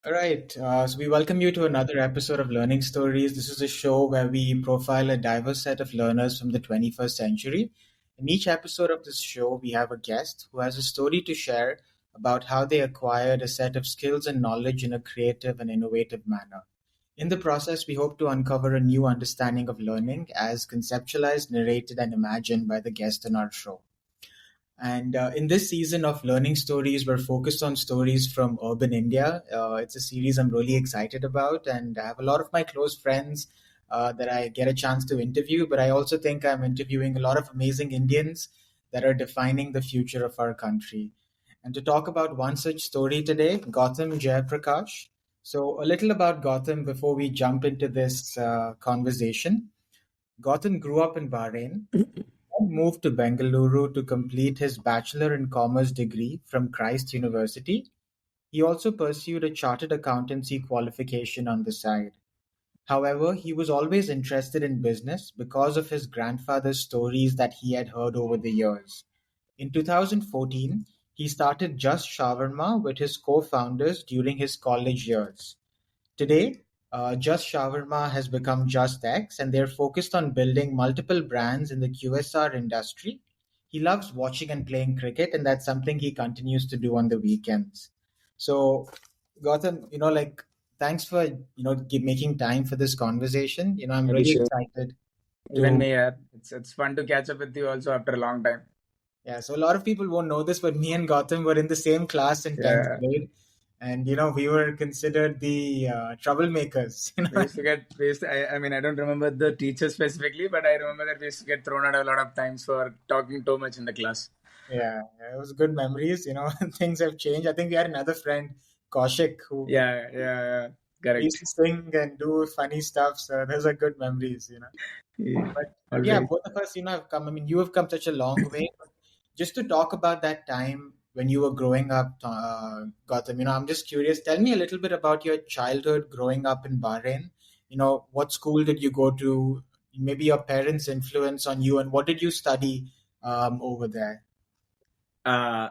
All right. So we welcome you to another episode of Learning Stories. This is a show where we profile a diverse set of learners from the 21st century. In each episode of this show, we have a guest who has a story to share about how they acquired a set of skills and knowledge in a creative and innovative manner. In the process, we hope to uncover a new understanding of learning as conceptualized, narrated, and imagined by the guest in our show. And in this season of Learning Stories, we're focused on stories from urban India. It's a series I'm really excited about, and I have a lot of my close friends that I get a chance to interview. But I also think I'm interviewing a lot of amazing Indians that are defining the future of our country. And to talk about one such story today, Goutham Jayaprakash. So, a little about Gautam before we jump into this conversation. Gautam grew up in Bahrain, moved to Bengaluru to complete his Bachelor in Commerce degree from Christ University. He also pursued a chartered accountancy qualification on the side. However, he was always interested in business because of his grandfather's stories that he had heard over the years. In 2014, he started Just Shawarma with his co founders during his college years. Today, Just Shawarma has become Just X, and they're focused on building multiple brands in the QSR industry. He loves watching and playing cricket, and that's something he continues to do on the weekends. So, Gautam, thanks for making time for this conversation. I'm Maybe really sure. excited Even to. me, yeah. It's fun to catch up with you also after a long time. Yeah, so a lot of people won't know this, but me and Gautam were in the same class in 10th Yeah. grade, and we were considered the troublemakers. We used to get we used to, I mean I don't remember the teacher specifically, but I remember that we used to get thrown out a lot of times for talking too much in the class. Yeah, it was good memories. Things have changed. I think we had another friend, Kaushik, who Yeah. used Correct. to sing and do funny stuff. So those are good memories. Yeah. But yeah, Always. both of us, have come. I mean, you have come such a long way. Just to talk about that time when you were growing up, Gautam, I'm just curious. Tell me a little bit about your childhood growing up in Bahrain. What school did you go to? Maybe your parents' influence on you, and what did you study over there?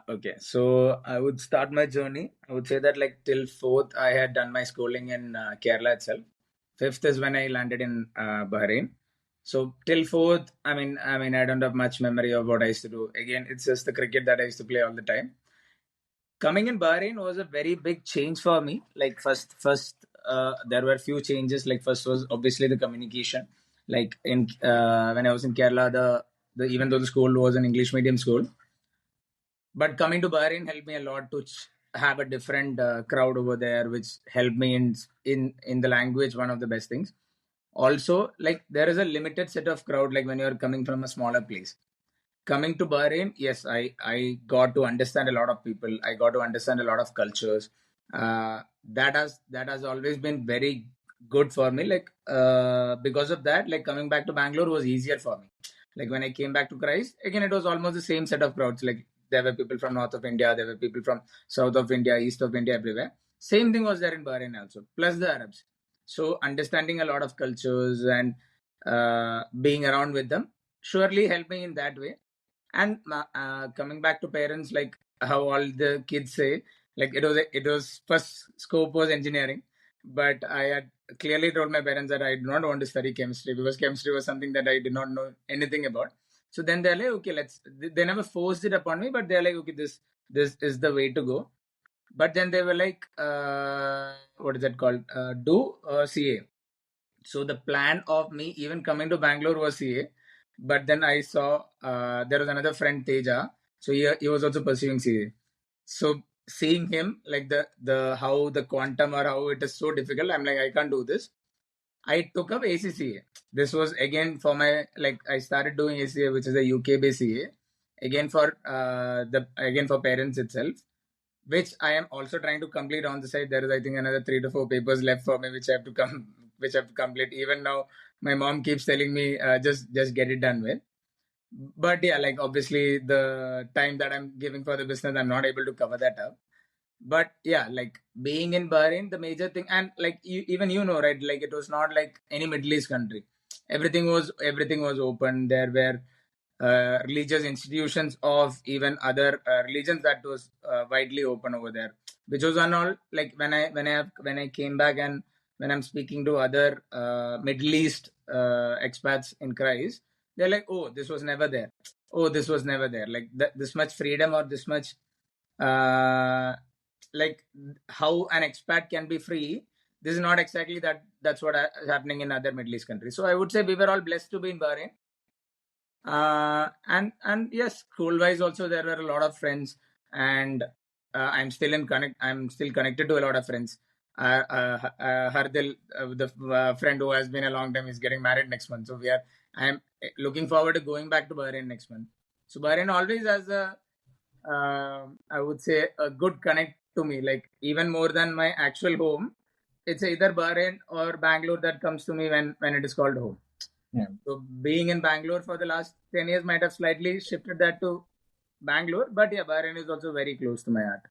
Okay. So I would start my journey. I would say that like till fourth, I had done my schooling in Kerala itself. Fifth is when I landed in Bahrain. So till fourth, I don't have much memory of what I used to do. Again, it's just the cricket that I used to play all the time. Coming in Bahrain was a very big change for me. Like first, there were few changes. Like first was obviously the communication. Like in when I was in Kerala, the even though the school was an English medium school, but coming to Bahrain helped me a lot to have a different crowd over there, which helped me in the language. One of the best things. Also, like there is a limited set of crowd. Like when you are coming from a smaller place, coming to Bahrain, yes, I got to understand a lot of people. I got to understand a lot of cultures. That has always been very good for me. Like because of that, like coming back to Bangalore was easier for me. Like when I came back to Christ, again it was almost the same set of crowds. Like there were people from north of India, there were people from south of India, east of India, everywhere. Same thing was there in Bahrain also, plus the Arabs. So understanding a lot of cultures and being around with them surely helped me in that way. And coming back to parents, like how all the kids say, like it was first scope was engineering, but I had clearly told my parents that I did not want to study chemistry because chemistry was something that I did not know anything about. So then they're like, okay, let's. They never forced it upon me, but they're like, okay, this is the way to go. But then they were like, what is that called? Do CA. So the plan of me even coming to Bangalore was CA, but then I saw there was another friend Teja, so he was also pursuing CA. So seeing him like the how the quantum or how it is so difficult, I'm like I can't do this. I took up ACCA. This was again for my like I started doing ACA, which is a UK based CA, again for the again for parents itself, which I am also trying to complete on the side. There is, I think, another 3 to 4 papers left for me, which I have to which I have to complete. Even now, my mom keeps telling me, just get it done with. But yeah, like obviously the time that I'm giving for the business, I'm not able to cover that up. But yeah, like being in Bahrain, the major thing, and like even right, like it was not like any Middle East country. Everything was open. There were religious institutions of even other religions that was widely open over there, which was on all like when I came back and when I'm speaking to other Middle East expats in Christ, they're like, oh, this was never there. Oh, this was never there. Like this much freedom or this much uh, like how an expat can be free. This is not exactly that. That's what is happening in other Middle East countries. So I would say we were all blessed to be in Bahrain. And yes, school wise also there were a lot of friends, and I'm still connected to a lot of friends. Hardil, the friend who has been a long time, is getting married next month. So I'm looking forward to going back to Bahrain next month. So Bahrain always has I would say a good connect to me, like even more than my actual home. It's either Bahrain or Bangalore that comes to me when it is called home. Yeah. So being in Bangalore for the last 10 years might have slightly shifted that to Bangalore, but yeah, Bahrain is also very close to my heart.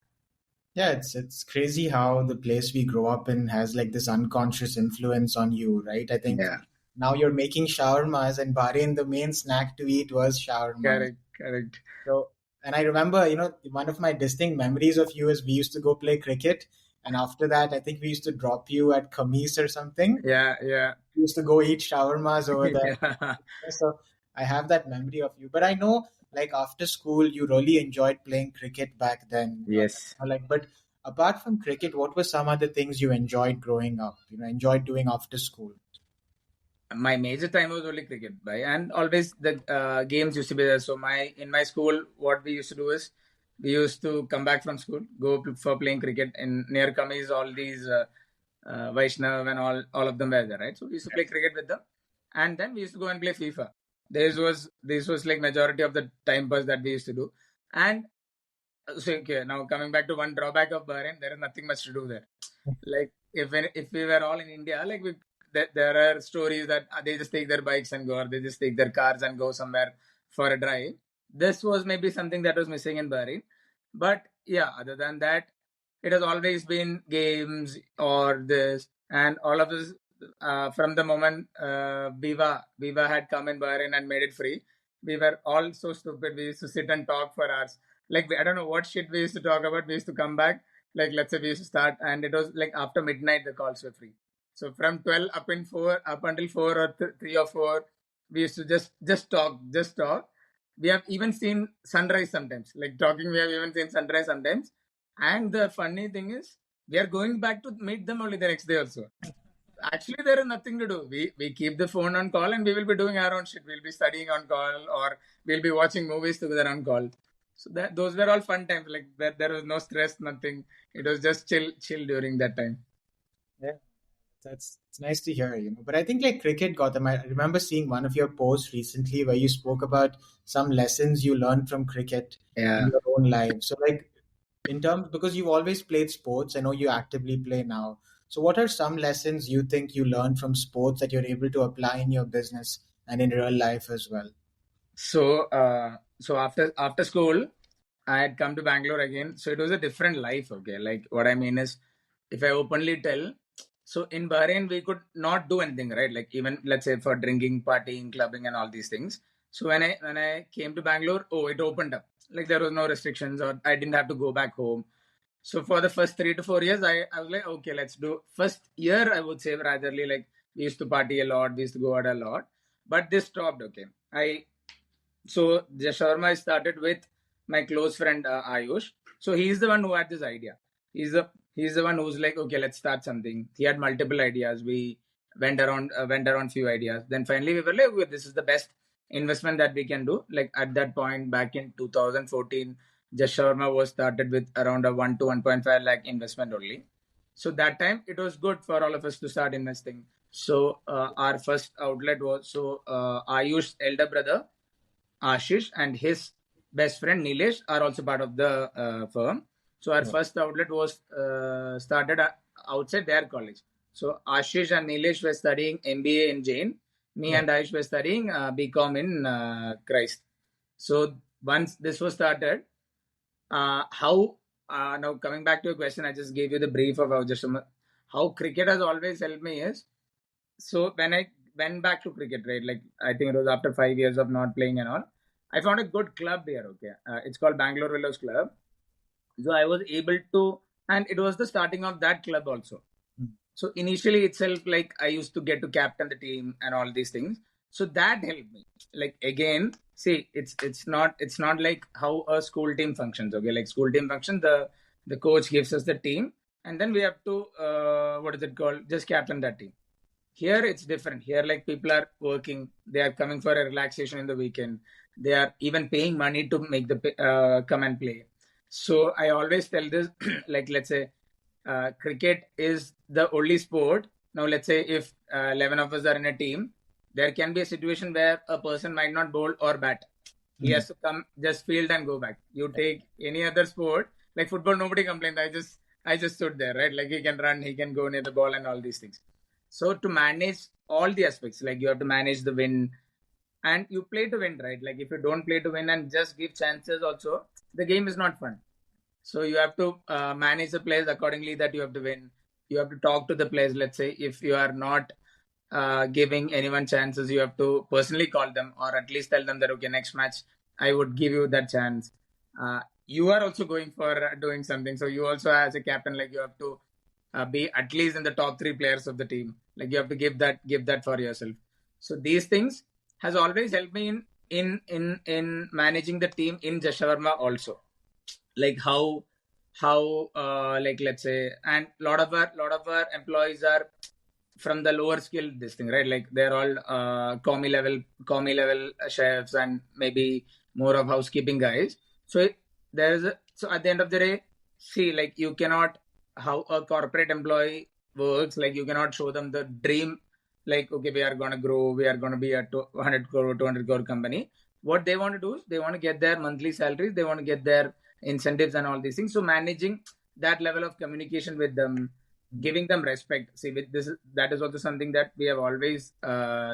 Yeah, it's crazy how the place we grow up in has like this unconscious influence on you, right? I think Yeah, now you're making shawarmas, and Bahrain, the main snack to eat was shawarmas. correct, correct. So, and I remember, one of my distinct memories of you is we used to go play cricket, and after that, I think we used to drop you at Khamis or something. Yeah, yeah, We used to go eat shawarmas over there. yeah. So I have that memory of you. But I know, like after school, you really enjoyed playing cricket back then. Yes. But apart from cricket, what were some other things you enjoyed growing up? Enjoyed doing after school? My major time was only cricket, by and always the games used to be there. So in my school, what we used to do is we used to come back from school, for playing cricket in near Kamis. All these Vaishnav and all of them were there, right? So we used to play cricket with them, and then we used to go and play FIFA. This was like majority of the time pass that we used to do. And so okay, now coming back to one drawback of Bahrain, there is nothing much to do there. Like if we were all in India, like there are stories that they just take their bikes and go, or they just take their cars and go somewhere for a drive. This was maybe something that was missing in Bahrain. But yeah, other than that, it has always been games or this, and all of this from the moment Viva had come in Bahrain and made it free. We were all so stupid. We used to sit and talk for hours. Like I don't know what shit we used to talk about. We used to come back, like let's say we used to start, and it was like after midnight the calls were free. So from 12 up until 4 or 3 or 4, we used to just talk. We have even seen sunrise sometimes. Like talking, we have even seen sunrise sometimes. And the funny thing is, we are going back to meet them only the next day also. Actually, there is nothing to do. We keep the phone on call and we will be doing our own shit. We'll be studying on call, or we'll be watching movies together on call. So those were all fun times. Like there was no stress, nothing. It was just chill during that time. Yeah, that's it's nice to hear. But I think like cricket, Gautam, I remember seeing one of your posts recently where you spoke about some lessons you learned from cricket in Yeah. your own life. So like in terms, because you've always played sports, I know you actively play now. So what are some lessons you think you learned from sports that you're able to apply in your business and in real life as well? So after school, I had come to Bangalore again. So it was a different life. Okay, like what I mean is, if I openly tell, so in Bahrain we could not do anything, right? Like even let's say for drinking, partying, clubbing, and all these things. So when I came to Bangalore, oh, it opened up. Like there was no restrictions, or I didn't have to go back home. So for the first 3 to 4 years, I was like, okay, let's do. First year, I would say ratherly like we used to party a lot, we used to go out a lot, but this stopped. Okay, so the shawarma I started with my close friend Ayush. So he's the one who had this idea. He's the one who's like, okay, let's start something. He had multiple ideas. We went around few ideas. Then finally we were like, okay, this is the best investment that we can do. Like at that point, back in 2014, Just Shawarma was started with around a 1 to 1.5 lakh investment only. So that time it was good for all of us to start investing. So our first outlet was Ayush's elder brother Ashish and his best friend Nilesh are also part of the firm. So our first outlet was started outside their college. So Ashish and Nilesh were studying MBA in Jain. Me Yeah. and Ayush were studying BCom in Christ. So once this was started, how now coming back to your question, I just gave you the brief of how cricket has always helped me is, so when I went back to cricket, right, like I think it was after 5 years of not playing and all, I found a good club here. Okay, it's called Bangalore Willows Club. So I was able to, and it was the starting of that club also. Mm. So initially itself, like I used to get to captain the team and all these things. So that helped me. Like again, see, it's not like how a school team functions. Okay, like school team function, the coach gives us the team, and then we have to what is it called? Just captain that team. Here it's different. Here, like people are working, they are coming for a relaxation in the weekend. They are even paying money to make the come and play. So I always tell this, like let's say, cricket is the only sport. Now let's say if 11 of us are in a team, there can be a situation where a person might not bowl or bat. He Mm. has to come, just field and go back. You take any other sport, like football, nobody complains. I just stood there, right? Like he can run, he can go near the ball, and all these things. So to manage all the aspects, like you have to manage the win, and you play to win, right? Like if you don't play to win and just give chances, also the game is not fun. So you have to manage the players accordingly that you have to win. You have to talk to the players. Let's say if you are not giving anyone chances, you have to personally call them or at least tell them that okay, next match I would give you that chance. You are also going for doing something, so you also as a captain, like you have to be at least in the top three players of the team. Like you have to give that for yourself. So these things has always helped me in managing the team in Jashavarma also. Like how like let's say, and lot of our employees are from the lower skill this thing, right? Like they're all commie level chefs and maybe more of housekeeping guys. So so at the end of the day, see, like you cannot, how a corporate employee works, like you cannot show them the dream, like okay, we are going to grow, we are going to be a 100 crore 200 crore company. What they want to do is they want to get their monthly salaries, they want to get their incentives and all these things. So managing that level of communication with them, giving them respect. See, with this, that is also something that we have always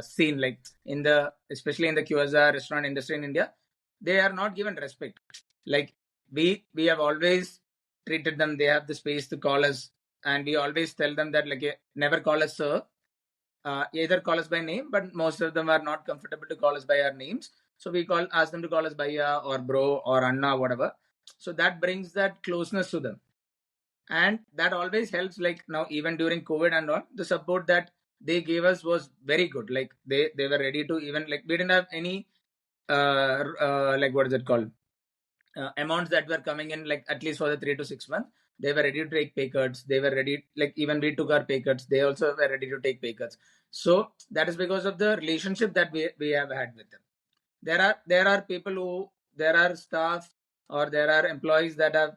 seen, like in the, especially in the QSR restaurant industry in India, they are not given respect. Like we have always treated them. They have the space to call us, and we always tell them that like never call us sir. Either call us by name, but most of them are not comfortable to call us by our names. So we ask them to call us Bhaiya or bro or Anna, whatever. So that brings that closeness to them, and that always helps. Like now, even during COVID and all, the support that they gave us was very good. Like they were ready to, even like we didn't have any like what is it called, amounts that were coming in, like at least for the 3 to 6 months. They were ready to take pay cuts. They were ready, like even we took our pay cuts, they also were ready to take pay cuts. So that is because of the relationship that we have had with them. There are people who, there are staff or there are employees that have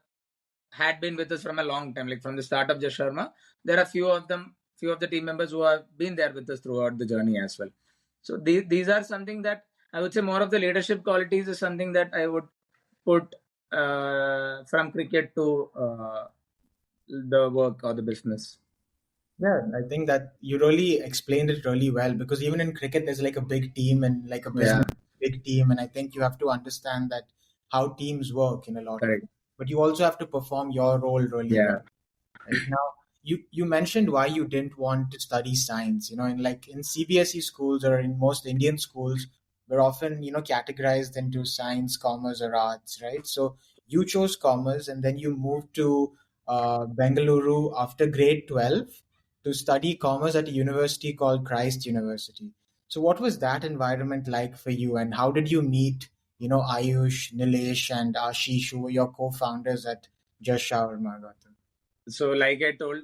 had been with us from a long time, like from the start of Just Sharma. There are few of the team members who have been there with us throughout the journey as well. So these are something that I would say, more of the leadership qualities is something that I would put from cricket to the work or the business. Yeah, I think that you really explained it really well because even in cricket, there's like a big team and like a Yeah, business big team, and I think you have to understand that how teams work in a lot of correct. ways. But you also have to perform your role really well. Yeah, Right now, you mentioned why you didn't want to study science. In like in CBSE schools or in most Indian schools, we're often categorized into science, commerce, or arts, right? So you chose commerce, and then you moved to Bengaluru after grade 12 to study commerce at a university called Christ University. So what was that environment like for you, and how did you meet Ayush, Nilesh, and Ashish, who were your co-founders at Just Shawarma, Gautam? so like I told,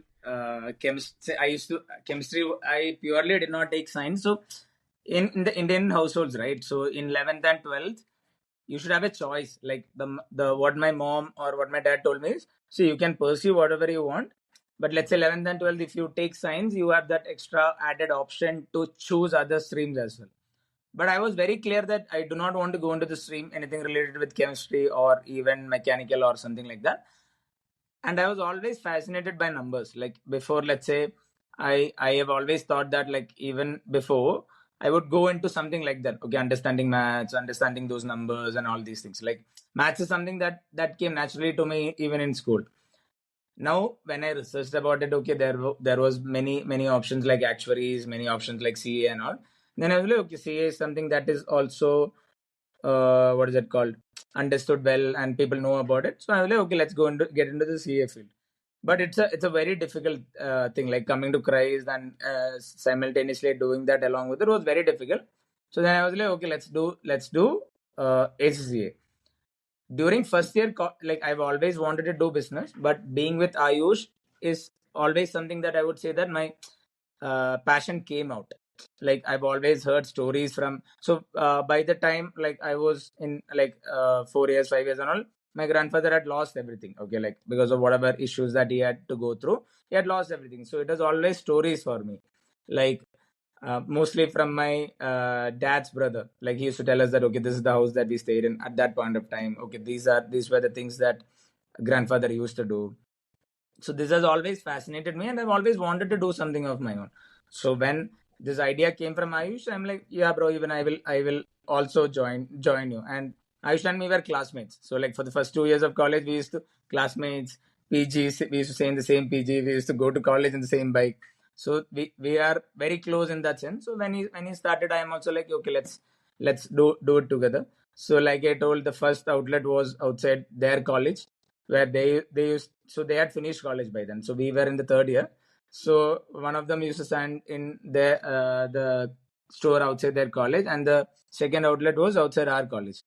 chemistry, I used to chemistry, I purely did not take science. So in the Indian households, right? So in 11th and 12th, you should have a choice. Like the what my mom or what my dad told me is, so you can pursue whatever you want, but let's say 11th and 12th, if you take science, you have that extra added option to choose other streams as well. But I was very clear that I do not want to go into the stream anything related with chemistry or even mechanical or something like that. And I was always fascinated by numbers. Like before, let's say, I have always thought that, like even before, I would go into something like that. Okay, understanding maths, understanding those numbers and all these things. Like maths is something that came naturally to me even in school. Now when I researched about it, okay, there was many options like actuaries, many options like CA and all. Then I was like, okay, CA is something that is also what is it called, understood well, and people know about it. So I was like, okay, let's go and get into the CA field. But it's a very difficult thing, like coming to Christ and simultaneously doing that along with it was very difficult. So then I was like, okay, let's do ACCA. During first year, like I've always wanted to do business, but being with Ayush is always something that I would say that my passion came out. Like I've always heard stories from. So by the time like I was in like 4 years, 5 years and all, my grandfather had lost everything. Okay, like because of whatever issues that he had to go through, he had lost everything. So it was always stories for me, like mostly from my dad's brother. Like he used to tell us that okay, this is the house that we stayed in at that point of time. Okay, these were the things that grandfather used to do. So this has always fascinated me, and I've always wanted to do something of my own. So when this idea came from Ayush, I'm like, yeah, bro, even I will also join you. And Ayush and me were classmates. So like for the first 2 years of college, we used to classmates, PGs, we used to stay in the same PG, we used to go to college in the same bike. So we are very close in that sense. So when he started, I am also like, okay, let's do it together. So like I told, the first outlet was outside their college, where they used, so they had finished college by then. So we were in the third year. So one of them used to stand in the store outside their college, and the second outlet was outside our college.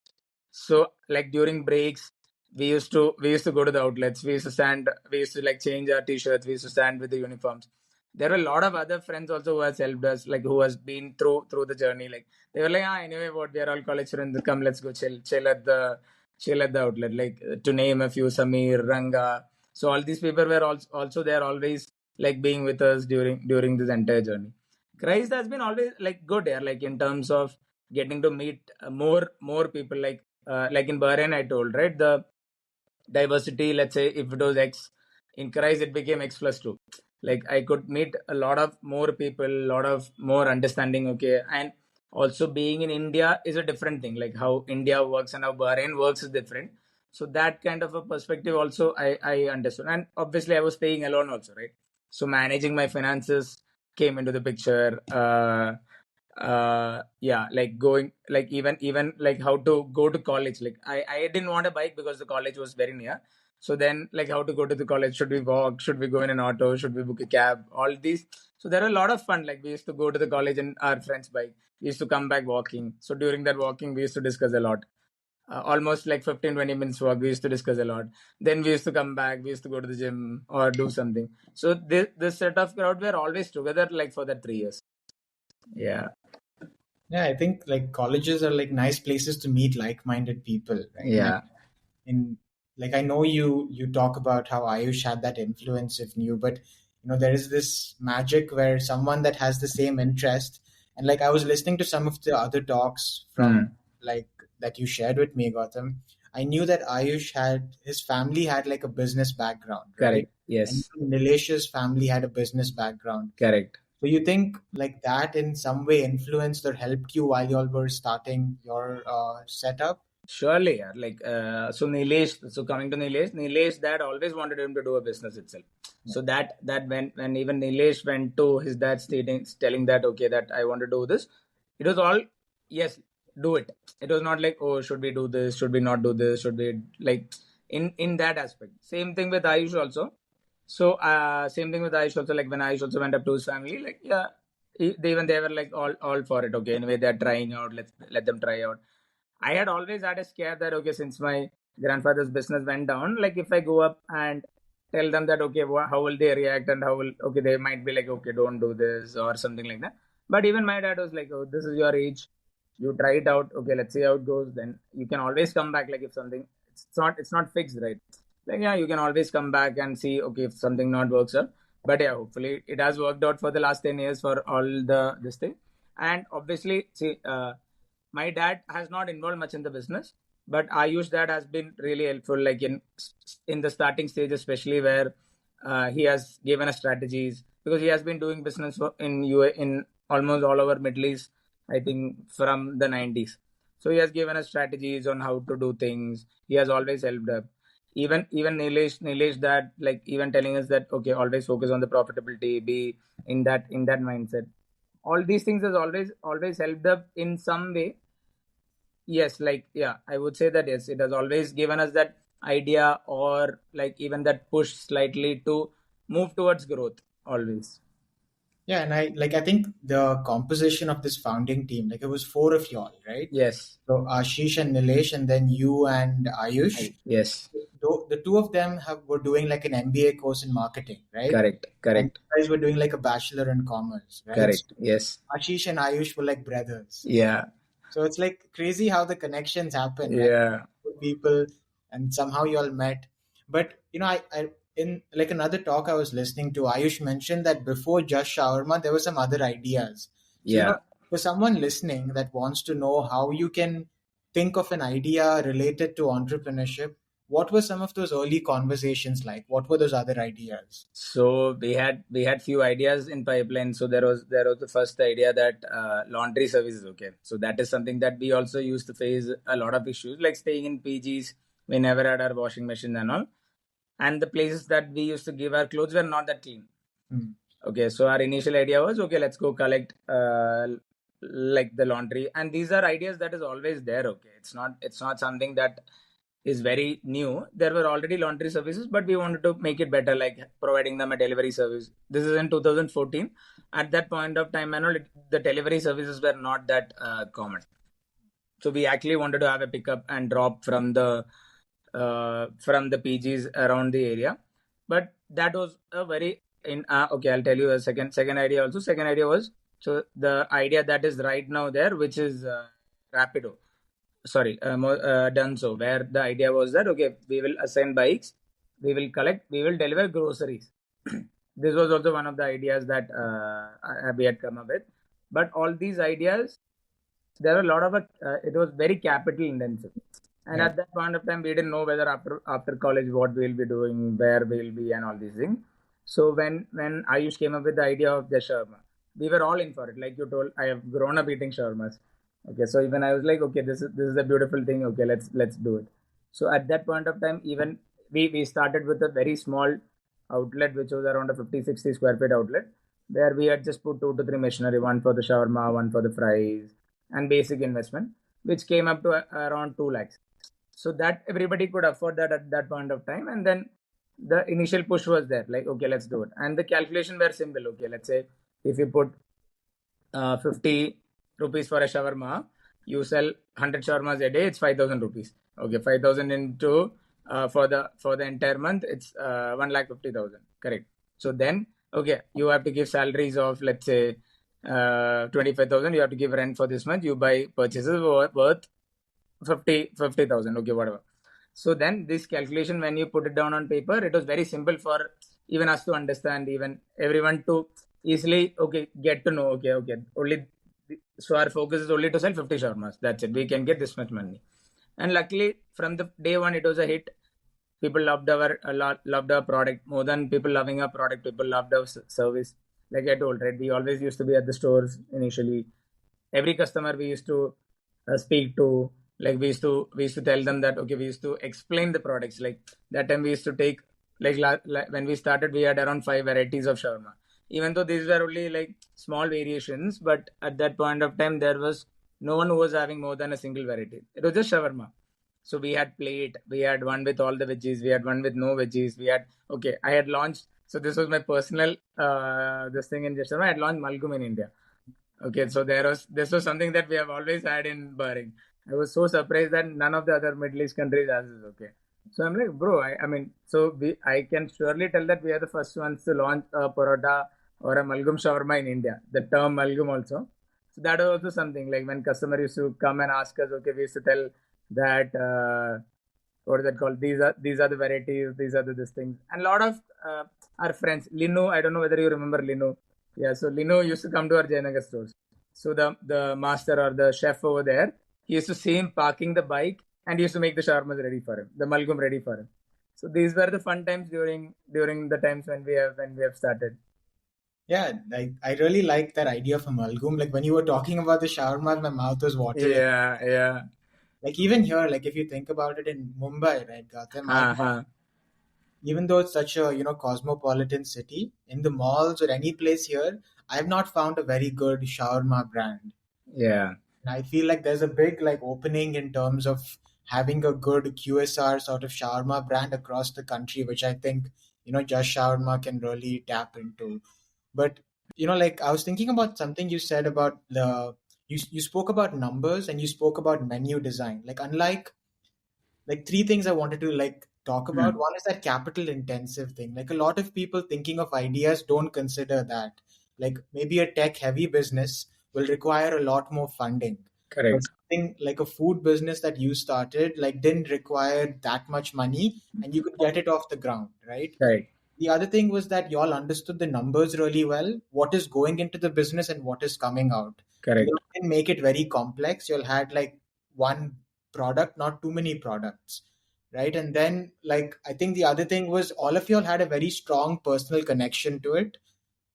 So like during breaks, we used to go to the outlets. We used to stand. We used to like change our t-shirts. We used to stand with the uniforms. There were a lot of other friends also who has helped us, like who has been through the journey. Like they were like, anyway, what, we are all college friends. Come, let's go chill at the outlet. Like to name a few, Samir, Ranga. So all these people were also there, always like being with us during this entire journey. Christ has been always like good here, like in terms of getting to meet more people. Like in Bahrain, I told, right, the diversity, let's say if it was X, in Christ it became X plus 2. Like I could meet a lot of more people, a lot of more understanding. Okay, and also being in India is a different thing. Like how India works and how Bahrain works is different. So that kind of a perspective also I understood. And obviously I was staying alone also, right? So managing my finances came into the picture. Yeah, like going, like even like how to go to college. Like I didn't want a bike because the college was very near. So then like how to go to the college, should we walk, should we go in an auto, should we book a cab, all these. So there are a lot of fun. Like we used to go to the college in our friend's bike, we used to come back walking. So during that walking we used to discuss a lot. Almost like 15-20 minutes walk, we used to discuss a lot. Then we used to come back, we used to go to the gym or do something. So this set of crowd were always together, like for that 3 years. Yeah. Yeah, I think like colleges are like nice places to meet like-minded people, right? Yeah. In like I know you talk about how Ayush had that influence of you, but there is this magic where someone that has the same interest, and like I was listening to some of the other talks from Mm. like that you shared with me, Gautam. I knew that Ayush had his family had like a business background, right? Correct. And Yes. Nilesh's family had a business background. Correct. So you think like that in some way influenced or helped you while y'all were starting your setup? Surely, yeah. Like, so Nilesh, so coming to Nilesh dad always wanted him to do a business itself. Yeah. So that when even Nilesh went to his dad telling that okay, that I want to do this, it was all yes, do it. It was not like, oh, should we do this, should we not do this, should we, like, in that aspect. Same thing with Ayush also. So same thing with Ayush also. Like when Ayush also went up to his family, like yeah, they were like all for it. Okay, anyway they're trying out. Let them try out. I had always had a scare that okay, since my grandfather's business went down, like if I go up and tell them that okay, how will they react, and how will, okay, they might be like okay, don't do this or something like that. But even my dad was like, oh, this is your age, you try it out. Okay, let's see how it goes. Then you can always come back. Like if something, it's not fixed, right? Like yeah, you can always come back and see okay if something not works out. But yeah, hopefully it has worked out for the last 10 years for all the this thing. And obviously, see. My dad has not involved much in the business, but Ayush dad has been really helpful, like in the starting stage, especially where he has given us strategies because he has been doing business in in almost all over Middle East, I think from the 90s. So he has given us strategies on how to do things. He has always helped up. Even Nilesh dad, like even telling us that okay, always focus on the profitability, be in that mindset. All these things has always helped up in some way. Yes, like yeah, I would say that yes, it has always given us that idea or like even that push slightly to move towards growth always. Yeah, and I think the composition of this founding team, like it was four of y'all, right? Yes, So Ashish and Nilesh, and then you and Ayush. yes, Though the two of them were doing like an MBA course in marketing, right? correct, And correct, you guys were doing like a bachelor in commerce, right? So correct. Yes, Ashish and Ayush were like brothers. yeah, So it's like crazy how the connections happen, right? yeah, People, and somehow you all met. But I in like another talk I was listening to, Ayush mentioned that before just shawarma, there were some other ideas. So yeah. for someone listening that wants to know how you can think of an idea related to entrepreneurship, what were some of those early conversations like? What were those other ideas? So we had few ideas in pipeline. So there was the first idea that laundry service is okay. So that is something that we also used to face a lot of issues, like staying in PGs. We never had our washing machine and all, and the places that we used to give our clothes were not that clean. Hmm. Okay, so our initial idea was okay, let's go collect like the laundry, and these are ideas that is always there. Okay, it's not something that is very new. There were already laundry services, but we wanted to make it better, like providing them a delivery service. This is in 2014. At that point of time, and all, the delivery services were not that common. So we actually wanted to have a pickup and drop from the PGs around the area. But that was a very okay. I'll tell you a second idea also. Second idea was, so the idea that is right now there, which is Rapido. Sorry, done so. Where the idea was that okay, we will assign bikes, we will collect, we will deliver groceries. This was also one of the ideas that we had come up with. But all these ideas, there were a lot of it was very capital intensive, and Yeah. at that point of time we didn't know whether after college what we'll be doing, where we'll be, and all these things. So when Ayush came up with the idea of the shawarma, we were all in for it. Like you told, I have grown up eating shawarmas. Okay, so even I was like, okay, this is a beautiful thing. Okay, let's do it. So at that point of time, even we started with a very small outlet, which was around a 50-60 square feet outlet, where we had just put 2 to 3 machinery, one for the shawarma, one for the fries, and basic investment, which came up to around 2 lakhs. So that everybody could afford that at that point of time. And then the initial push was there, like, okay, let's do it. And the calculation were simple. Okay, let's say if you put 50 rupees for a shawarma, you sell 100 shawarmas a day, it's 5,000 rupees. Okay, 5,000 into for the entire month, it's 1,50,000. Correct. So then, okay, you have to give salaries of, let's say, 25,000. You have to give rent for this month. You buy purchases worth 50,000. Okay, whatever. So then this calculation, when you put it down on paper, it was very simple for even us to understand, even everyone to easily get to know. Okay, only so our focus is only to sell 50 shawarmas. That's it. We can get this much money. And luckily, from the day one, it was a hit. People loved our product more than people loving our product. People loved our service. Like I told, right? We always used to be at the stores initially. Every customer we used to speak to, like we used to tell them that okay, we used to explain the products. Like that time we used to take, like when we started, we had around 5 varieties of shawarma. Even though these were only like small variations, but at that point of time there was no one who was having more than a single variety. It was just shawarma. So we had plate, we had one with all the veggies, we had one with no veggies, we had okay. I had launched, so this was my personal this thing in shawarma. I had launched Malgum in India. Okay, so this was something that we have always had in Bahrain. I was so surprised that none of the other Middle East countries has this. Okay, so I'm like, bro, I mean, so I can surely tell that we are the first ones to launch a paratha or a malgum shawarma in India. The term malgum also. So that was also something like when customer used to come and ask us. Okay, we used to tell that what is that called? These are the varieties. These are the this things. And a lot of our friends, Linu. I don't know whether you remember Linu. Yeah, so Lino used to come to our Jayanagar stores. So the master or the chef over there, he used to see him parking the bike and he used to make the shawarmas ready for him, the malgum ready for him. So these were the fun times during the times when we have started. Yeah, like I really like that idea of a malgum. Like when you were talking about the shawarma, my mouth was watering. Yeah, yeah. Like even here, like if you think about it in Mumbai, right, Goutham, Ha ha. even though it's such a cosmopolitan city, in the malls or any place here, I've not found a very good shawarma brand. Yeah. And I feel like there's a big like opening in terms of having a good QSR sort of shawarma brand across the country, which I think, Just Shawarma can really tap into. But like I was thinking about something you said about you spoke about numbers and you spoke about menu design. Like unlike like three things I wanted to like talk about. Hmm. One is that capital intensive thing. Like a lot of people thinking of ideas don't consider that. Like maybe a tech heavy business will require a lot more funding. But Correct. something like a food business that you started like didn't require that much money and you could get it off the ground, right? Correct. The other thing was that y'all understood the numbers really well, what is going into the business and what is coming out. And you Correct. didn't make it very complex. You'll had like one product, not too many products. Right. And then like I think the other thing was all of y'all had a very strong personal connection to it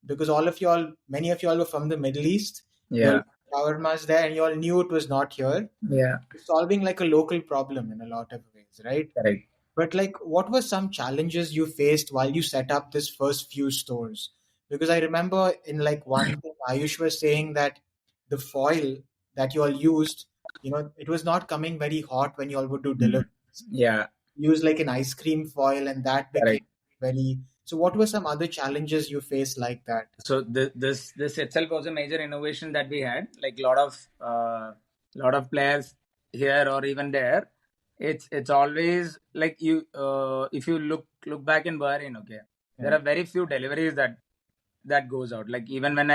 because all of y'all, many of y'all were from the Middle East. There Yeah. were shawarmas there and y'all knew it was not here. Yeah. Solving like a local problem in a lot of ways, right? Correct. But like, what were some challenges you faced while you set up this first few stores? Because I remember in like one thing, Ayush was saying that the foil that you all used, it was not coming very hot when you all would do Hmm. deliveries. Yeah. Use like an ice cream foil, and that became Correct. very. So, what were some other challenges you faced like that? So this itself was a major innovation that we had. Like lot of players here or even there. It's always like you if you look back in Bahrain, okay, there Yeah. are very few deliveries that goes out. Like even when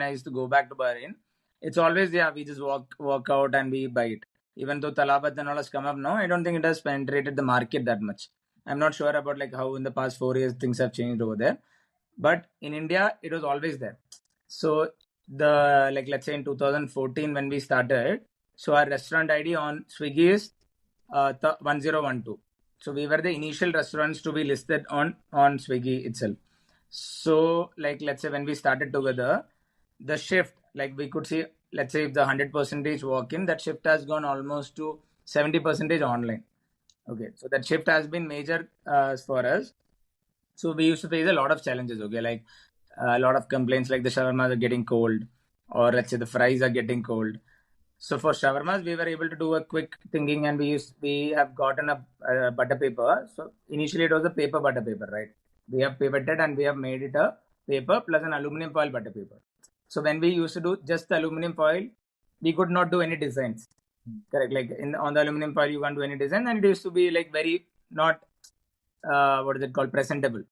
I used to go back to Bahrain, it's always, yeah, we just walk out and we buy it. Even though Talabat and all has come up now, I don't think it has penetrated the market that much. I'm not sure about like how in the past 4 years things have changed over there, but in India it was always there. So the like let's say in 2014 when we started, so our restaurant ID on Swiggy is 1012. So we were the initial restaurants to be listed on Swiggy itself. So like let's say when we started together, the shift, like we could see, let's say if the 100 percentage walk in, that shift has gone almost to 70 percentage online. Okay, so that shift has been major for us. So we used to face a lot of challenges. Okay, like a lot of complaints, like the shawarmas are getting cold, or let's say the fries are getting cold. So for shawarmas, we were able to do a quick thinking, and we have gotten a butter paper. So initially it was a paper butter paper, right? We have pivoted and we have made it a paper plus an aluminum foil butter paper. So when we used to do just the aluminum foil, we could not do any designs. Correct. Like on the aluminum foil, you can't do any design, and it used to be like very not what is it called, presentable.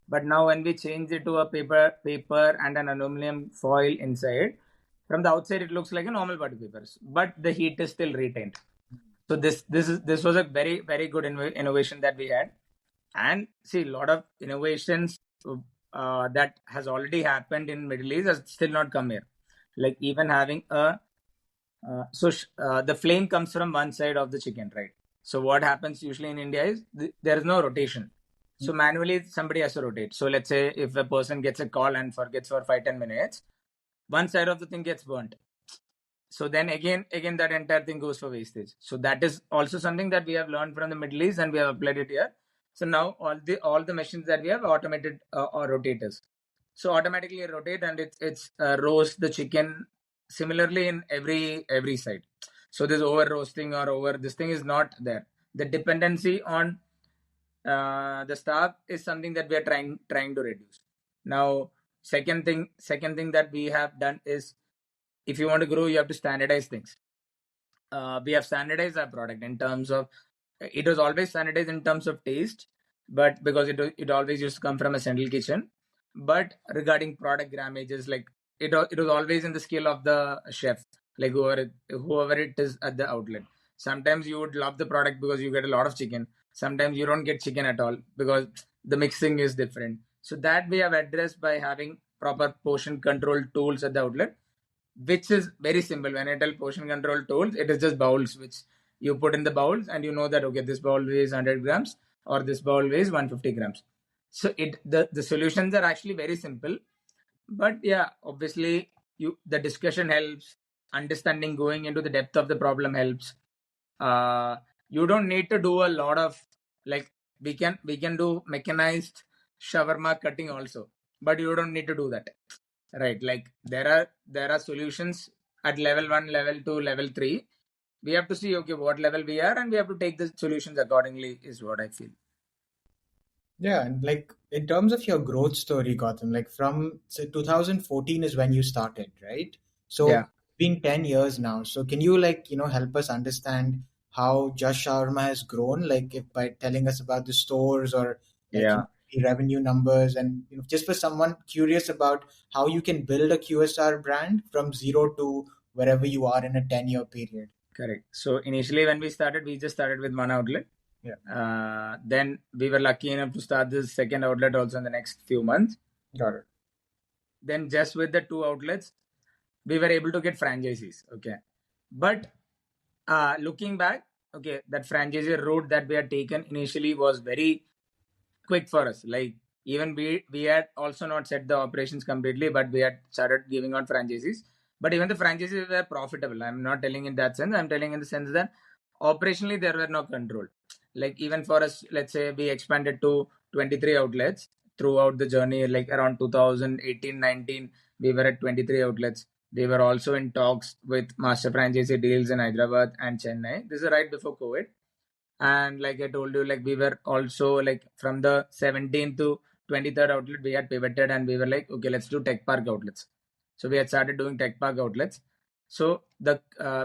But now when we change it to a paper and an aluminum foil inside, from the outside it looks like a normal butter paper, but the heat is still retained. So this was a very very good innovation that we had. And see, a lot of innovations that has already happened in Middle East has still not come here. Like even having a the flame comes from one side of the chicken, right? So what happens usually in India is there is no rotation. So manually somebody has to rotate. So let's say if a person gets a call and forgets for 5-10 minutes, one side of the thing gets burnt. So then again that entire thing goes for wastage. So that is also something that we have learned from the Middle East and we have applied it here. So now all the machines that we have automated or rotators. So automatically rotate and it's roast the chicken similarly in every side. So this over roasting or over this thing is not there. The dependency on the staff is something that we are trying to reduce. Now second thing that we have done is, if you want to grow, you have to standardize things. We have standardized our product in terms of, it was always standardized in terms of taste, but because it always used to come from a central kitchen. But regarding product grammages, like it was always in the skill of the chef, like whoever it is at the outlet. Sometimes you would love the product because you get a lot of chicken. Sometimes you don't get chicken at all because the mixing is different. So that we have addressed by having proper portion control tools at the outlet, which is very simple. When I tell portion control tools, it is just bowls which you put in the bowls, and you know that okay, this bowl weighs 100 grams or this bowl weighs 150 grams. So the solutions are actually very simple, but yeah, obviously the discussion helps, understanding going into the depth of the problem helps. uh you don't need to do a lot of, like, we can do mechanized shawarma cutting also, but you don't need to do that, right? Like there are solutions at level 1, level 2, level 3. We have to see, okay, what level we are, and we have to take the solutions accordingly, is what I feel. Yeah, and like in terms of your growth story, Gautam, like from say 2014 is when you started, right? So Yeah, it's been 10 years now. So can you like, help us understand how Just Shawarma has grown, like if by telling us about the stores or like yeah, the revenue numbers and just for someone curious about how you can build a QSR brand from zero to wherever you are in a 10-year period. correct. So initially when we started, we just started with one outlet. Yeah, Then we were lucky enough to start the second outlet also in the next few months. got it. Then just with the two outlets, we were able to get franchisees. Okay, but looking back, okay, that franchisee route that we had taken initially was very quick for us. Like even we had also not set the operations completely, but we had started giving out franchises. But even the franchises were profitable. I'm not telling in that sense. I'm telling in the sense that operationally there were no control. Like even for us, let's say we expanded to 23 outlets throughout the journey. Like around 2018-19, we were at 23 outlets. We were also in talks with master franchisee deals in Hyderabad and Chennai. This is right before COVID. And like I told you, like we were also like from the 17th to 23rd outlet, we had pivoted and we were like, okay, let's do tech park outlets. So we had started doing tech park outlets. So the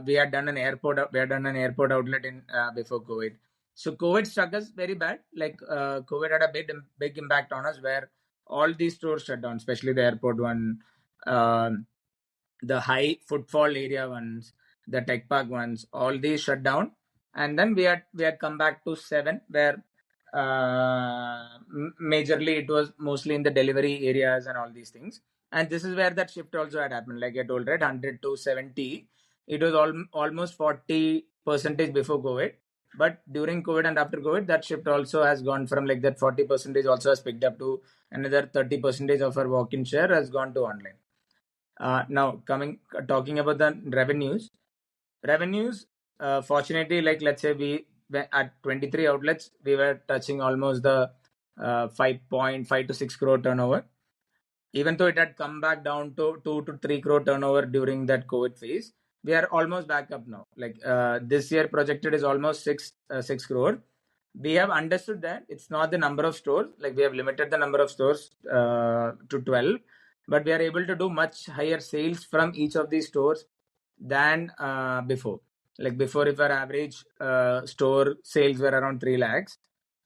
we had done an airport outlet in before COVID. So COVID struck us very bad. Like COVID had a big impact on us where all these stores shut down, especially the airport one, um the high footfall area ones, the tech park ones, all these shut down. And then we had come back to seven, where majorly it was mostly in the delivery areas and all these things. And this is where that shift also had happened. Like I told, right, 100 to 70, it was almost 40 percentage before COVID. But during COVID and after COVID, that shift also has gone from like that 40 percentage also has picked up to another 30 percentage of our walk-in share has gone to online. Now coming talking about the revenues. Fortunately, like let's say we at 23 outlets, we were touching almost the 5.5 to 6 crore turnover. Even though it had come back down to 2 to 3 crore turnover during that COVID phase, we are almost back up now. Like this year projected is almost 6 crore. We have understood that it's not the number of stores. Like we have limited the number of stores to 12, but we are able to do much higher sales from each of these stores than before. Like before, if our average store sales were around 3 lakhs,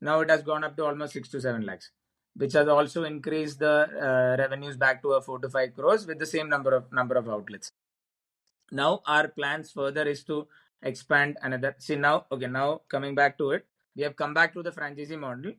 now it has gone up to almost 6 to 7 lakhs, which has also increased the revenues back to a 4 to 5 crores with the same number of outlets. Now our plans further is to expand another. See now, okay, now coming back to it, we have come back to the franchisee model,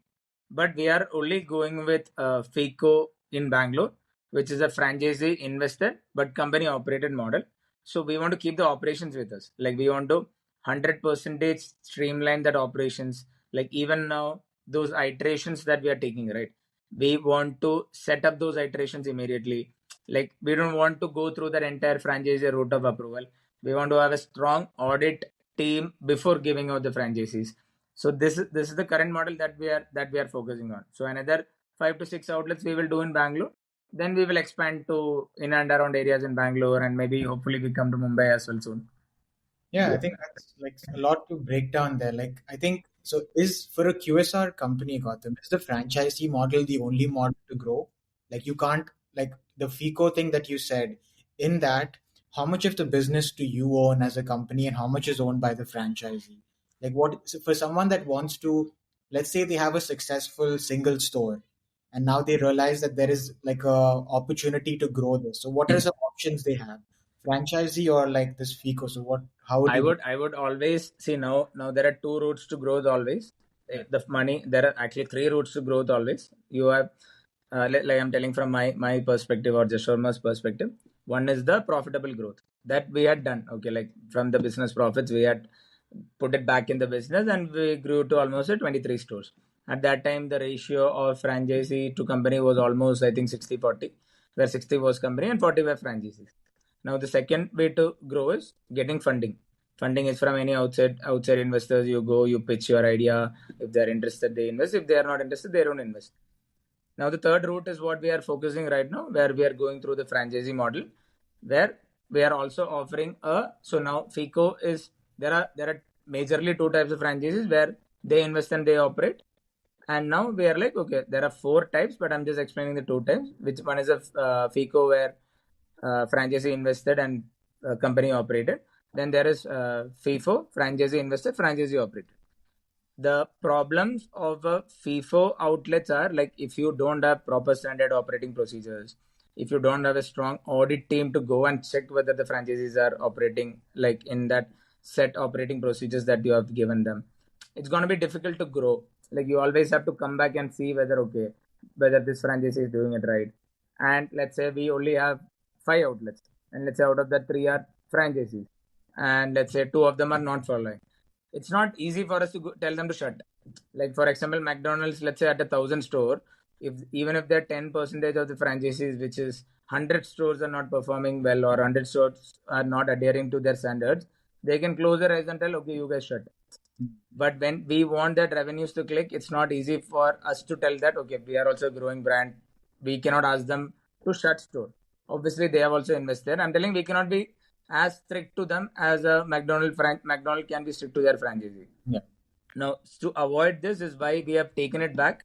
but we are only going with FICO in Bangalore, which is a franchisee invested but company operated model. So we want to keep the operations with us. Like we want to 100% streamline that operations. Like even now, those iterations that we are taking, right? We want to set up those iterations immediately. Like we don't want to go through that entire franchisee route of approval. We want to have a strong audit team before giving out the franchises. So this is the current model that we are focusing on. So another 5 to 6 outlets we will do in Bangalore. Then we will expand to in and around areas in Bangalore, and maybe hopefully we come to Mumbai as well soon. Yeah, I Yeah. think that's like a lot to break down there. Like, I think so. Is for a QSR company, Gautam, is the franchisee model the only model to grow? Like, you can't, like, the FICO thing that you said, in that, how much of the business do you own as a company and how much is owned by the franchisee? Like, what, so for someone that wants to, let's say they have a successful single store and now they realize that there is like a opportunity to grow this. So, what are some options they have? Franchisee or like this FICO? So, what, how would I you go? would I would always see now there are two routes to growth always. Yeah. The money, there are actually three routes to growth always. You have like I'm telling from my perspective or just Sharma's perspective. One is the profitable growth that we had done. Okay, like from the business profits we had put it back in the business and we grew to almost 23 stores. At that time, the ratio of franchisee to company was almost I think 60-40, where 60 was company and 40 were franchises. Now the second way to grow is getting funding. Funding is from any outside investors. You go, you pitch your idea. If they're interested, they invest. If they are not interested, they don't invest. Now the third route is what we are focusing right now, where we are going through the franchisee model, where we are also offering a, so now FICO is, there are majorly two types of franchises where they invest and they operate. And now we are like, okay, there are four types, but I'm just explaining the two types. Which one is a FICO, where franchisee invested and company operated. Then there is FIFO, franchisee invested, franchisee operated. The problems of a FIFO outlets are like, if you don't have proper standard operating procedures, if you don't have a strong audit team to go and check whether the franchisees are operating like in that set operating procedures that you have given them, it's going to be difficult to grow. Like, you always have to come back and see whether, okay, whether this franchisee is doing it right. And let's say we only have five outlets, and let's say out of that three are franchisees, and let's say two of them are not following. It's not easy for us to tell them to shut. Like, for example, McDonald's, let's say at 1,000 store, if even if they're 10% of the franchises, which is 100 stores are not performing well, or 100 stores are not adhering to their standards, they can close their eyes and tell, okay, you guys shut. But when we want that revenues to click, it's not easy for us to tell that, okay, we are also a growing brand. We cannot ask them to shut store. Obviously, they have also invested. I'm telling, we cannot be as strict to them as a McDonald can be strict to their franchisee. Yeah. Now, to avoid this is why we have taken it back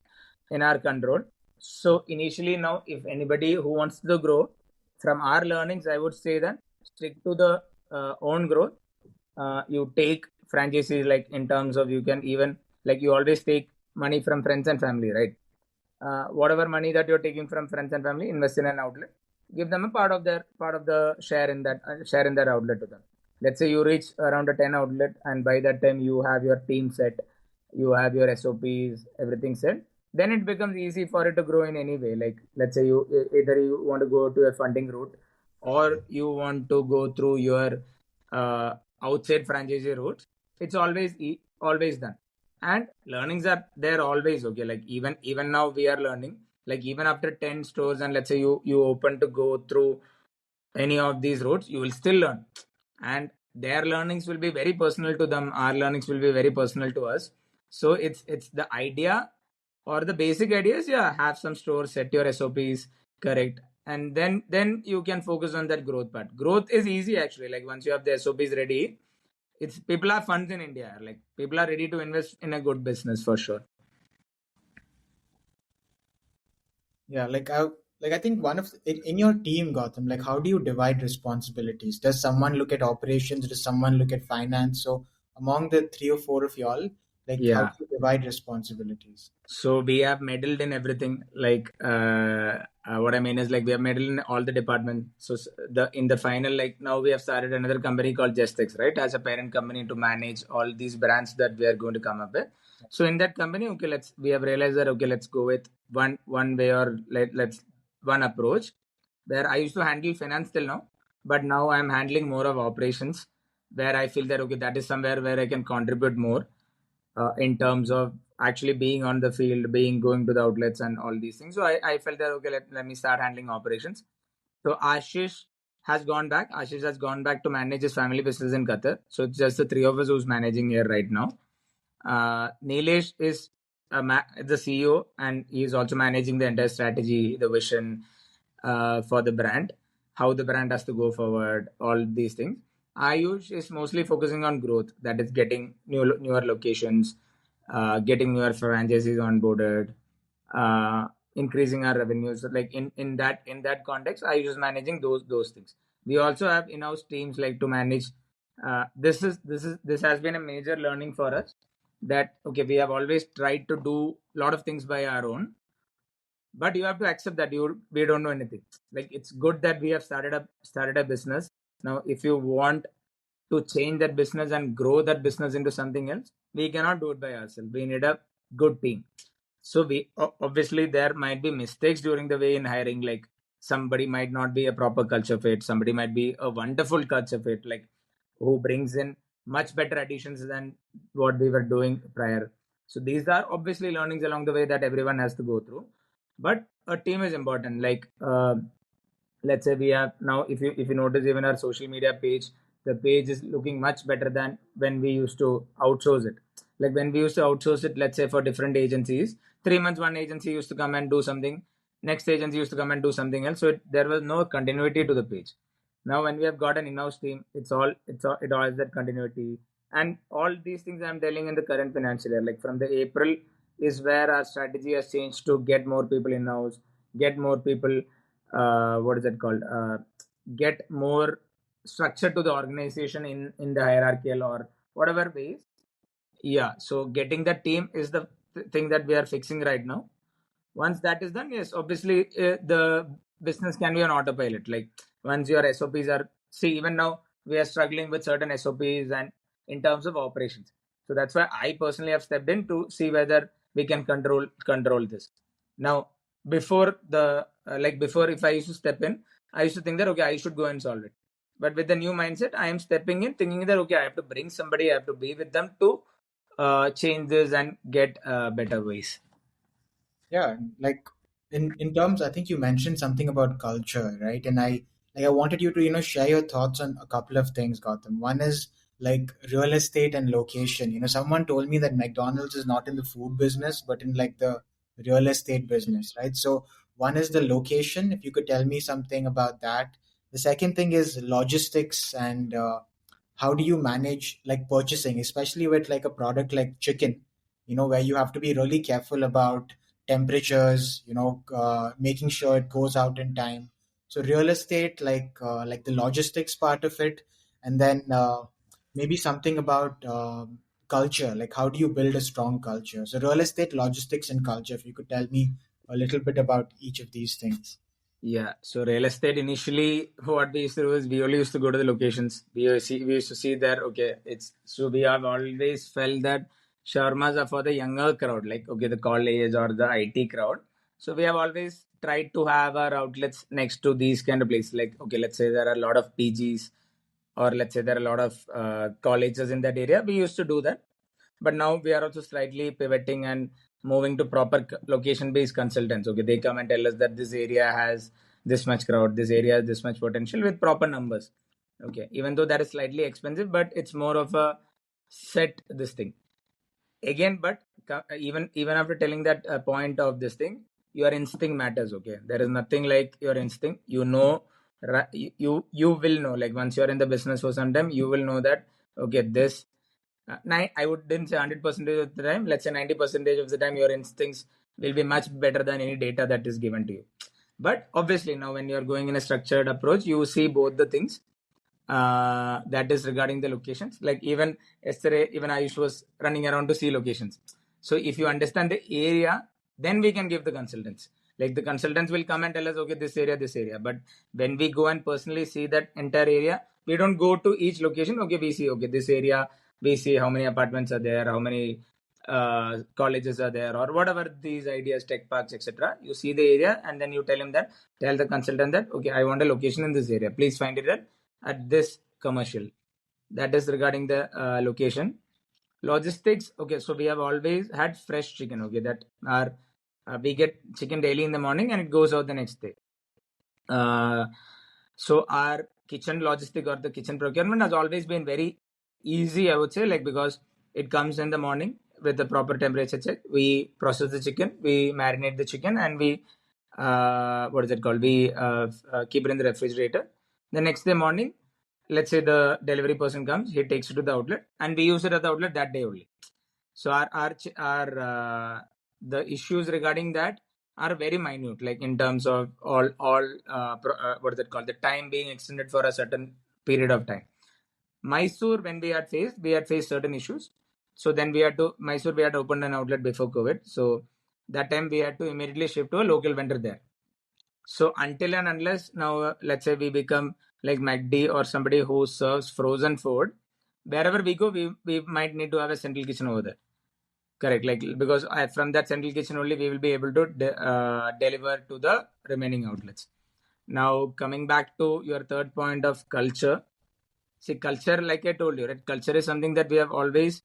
in our control. So initially, now, if anybody who wants to grow, from our learnings, I would say that stick to the own growth. You take franchises, like in terms of, you can even, like, you always take money from friends and family, right? Whatever money that you're taking from friends and family, invest in an outlet. Give them a part of the share in that outlet to them. Let's say you reach around a 10 outlet, and by that time you have your team set, you have your SOPs, everything set. Then it becomes easy for it to grow in any way. Like, let's say you either you want to go to a funding route, or you want to go through your outside franchisee routes. It's always done. And learnings are there always. Okay, like, even now we are learning. Like, even after 10 stores, and let's say you open to go through any of these routes, you will still learn. And their learnings will be very personal to them, our learnings will be very personal to us. So it's the idea, or the basic ideas. Yeah, have some stores, set your SOPs correct, and then you can focus on that growth part. Growth is easy, actually. Like, once you have the SOPs ready, it's, people are funds in India. Like, people are ready to invest in a good business for sure. Yeah, like I think one of in your team, Gautam, like how do you divide responsibilities? Does someone look at operations? Does someone look at finance? So among the three or four of y'all, like how Yeah. do you divide responsibilities? So we have meddled in everything. Like, what I mean is, like, we have meddled in all the departments. So the in the final, like, now we have started another company called Justex, right, as a parent company, to manage all these brands that we are going to come up with. So in that company, okay, we have realized that, okay, let's go with one way, or let's one approach, where I used to handle finance till now, but now I'm handling more of operations, where I feel that, okay, that is somewhere where I can contribute more in terms of actually being on the field, going to the outlets and all these things. So I felt that, okay, let me start handling operations. So Ashish has gone back to manage his family business in Qatar. So it's just the three of us who's managing here right now. Nilesh is the CEO, and he's also managing the entire strategy, the vision for the brand, how the brand has to go forward, all these things. Ayush is mostly focusing on growth, that is getting newer locations, getting newer franchises onboarded, increasing our revenues. So, like, in that context, Ayush is managing those things. We also have in-house teams, like, to manage. This has been a major learning for us, that, okay, we have always tried to do a lot of things by our own, but you have to accept that we don't know anything. Like, it's good that we have started a business. Now, if you want to change that business and grow that business into something else, we cannot do it by ourselves. We need a good team. So we obviously, there might be mistakes during the way in hiring. Like, somebody might not be a proper culture fit, somebody might be a wonderful culture fit, like, who brings in much better additions than what we were doing prior. So these are obviously learnings along the way that everyone has to go through. But a team is important. Like, let's say we have now, if you notice, even our social media page, the page is looking much better than when we used to outsource it. Like, when we used to outsource it, let's say for different agencies, 3 months one agency used to come and do something, next agency used to come and do something else. So there was no continuity to the page. Now when we have got an in-house team, it all has that continuity. And all these things I'm telling in the current financial year, like from the April is where our strategy has changed to get more people in-house, get more people, what is it called, get more structure to the organization in the hierarchical or whatever ways. Yeah, so getting the team is the thing that we are fixing right now. Once that is done, yes, obviously the business can be on autopilot. Like once your SOPs are, see, even now we are struggling with certain SOPs and in terms of operations. So that's why I personally have stepped in to see whether we can control this. Now, before the before, if I used to step in, I used to think that okay, I should go and solve it. But with the new mindset, I am stepping in, thinking that okay, I have to bring somebody, I have to be with them to change this and get better ways. Yeah, like in terms, I think you mentioned something about culture, right? And I wanted you to share your thoughts on a couple of things, Gautam. One is like real estate and location. Someone told me that McDonald's is not in the food business, but in like the real estate business, right? So one is the location. If you could tell me something about that. The second thing is logistics and how do you manage like purchasing, especially with like a product like chicken, where you have to be really careful about temperatures, making sure it goes out in time. So real estate, like the logistics part of it, and then maybe something about culture, like how do you build a strong culture? So real estate, logistics, and culture. If you could tell me a little bit about each of these things. Yeah, so real estate initially, what we used to do is we only used to go to the locations. We used to see there. Okay, it's so we have always felt that shawarmas are for the younger crowd, like okay, the college or the IT crowd. So we have always tried to have our outlets next to these kind of places. Like okay, let's say there are a lot of PGs, or let's say there are a lot of colleges in that area. We used to do that, but now we are also slightly pivoting and moving to proper location based consultants. Okay, they come and tell us that this area has this much crowd, this area has this much potential with proper numbers. Okay, even though that is slightly expensive, but it's more of a set this thing again. But even after telling that point of this thing, your instinct matters. Okay, there is nothing like your instinct, you will know, like once you're in the business for some time, you will know that okay, this I wouldn't say 100% of the time, let's say 90% of the time, your instincts will be much better than any data that is given to you. But obviously now when you're going in a structured approach, you see both the things, that is regarding the locations. Like even yesterday, even I was running around to see locations. So if you understand the area, then we can give the consultants. Like the consultants will come and tell us, okay, this area, this area. But when we go and personally see that entire area, we don't go to each location. Okay, we see, okay, this area, we see how many apartments are there, how many colleges are there, or whatever these ideas, tech parks, etc. You see the area, and then you tell the consultant that okay, I want a location in this area. Please find it at this commercial. That is regarding the location. Logistics, okay, so we have always had fresh chicken. Okay, that are we get chicken daily in the morning and it goes out the next day. uh, so our kitchen logistic or the kitchen procurement has always been very easy, I would say, like because it comes in the morning with the proper temperature check. We process the chicken, we marinate the chicken, and we what is it called? We keep it in the refrigerator. The next day morning, let's say the delivery person comes, he takes it to the outlet, and we use it at the outlet that day only. So our the issues regarding that are very minute, like in terms of all what is it called, the time being extended for a certain period of time. Mysore, when we had faced certain issues. So then we had opened an outlet before COVID. So that time we had to immediately shift to a local vendor there. So until and unless now, let's say we become like McD or somebody who serves frozen food, wherever we go, we might need to have a central kitchen over there. Correct, like because from that central kitchen only we will be able to deliver to the remaining outlets. Now coming back to your third point of culture, see culture, like I told you, right? Culture is something that we have always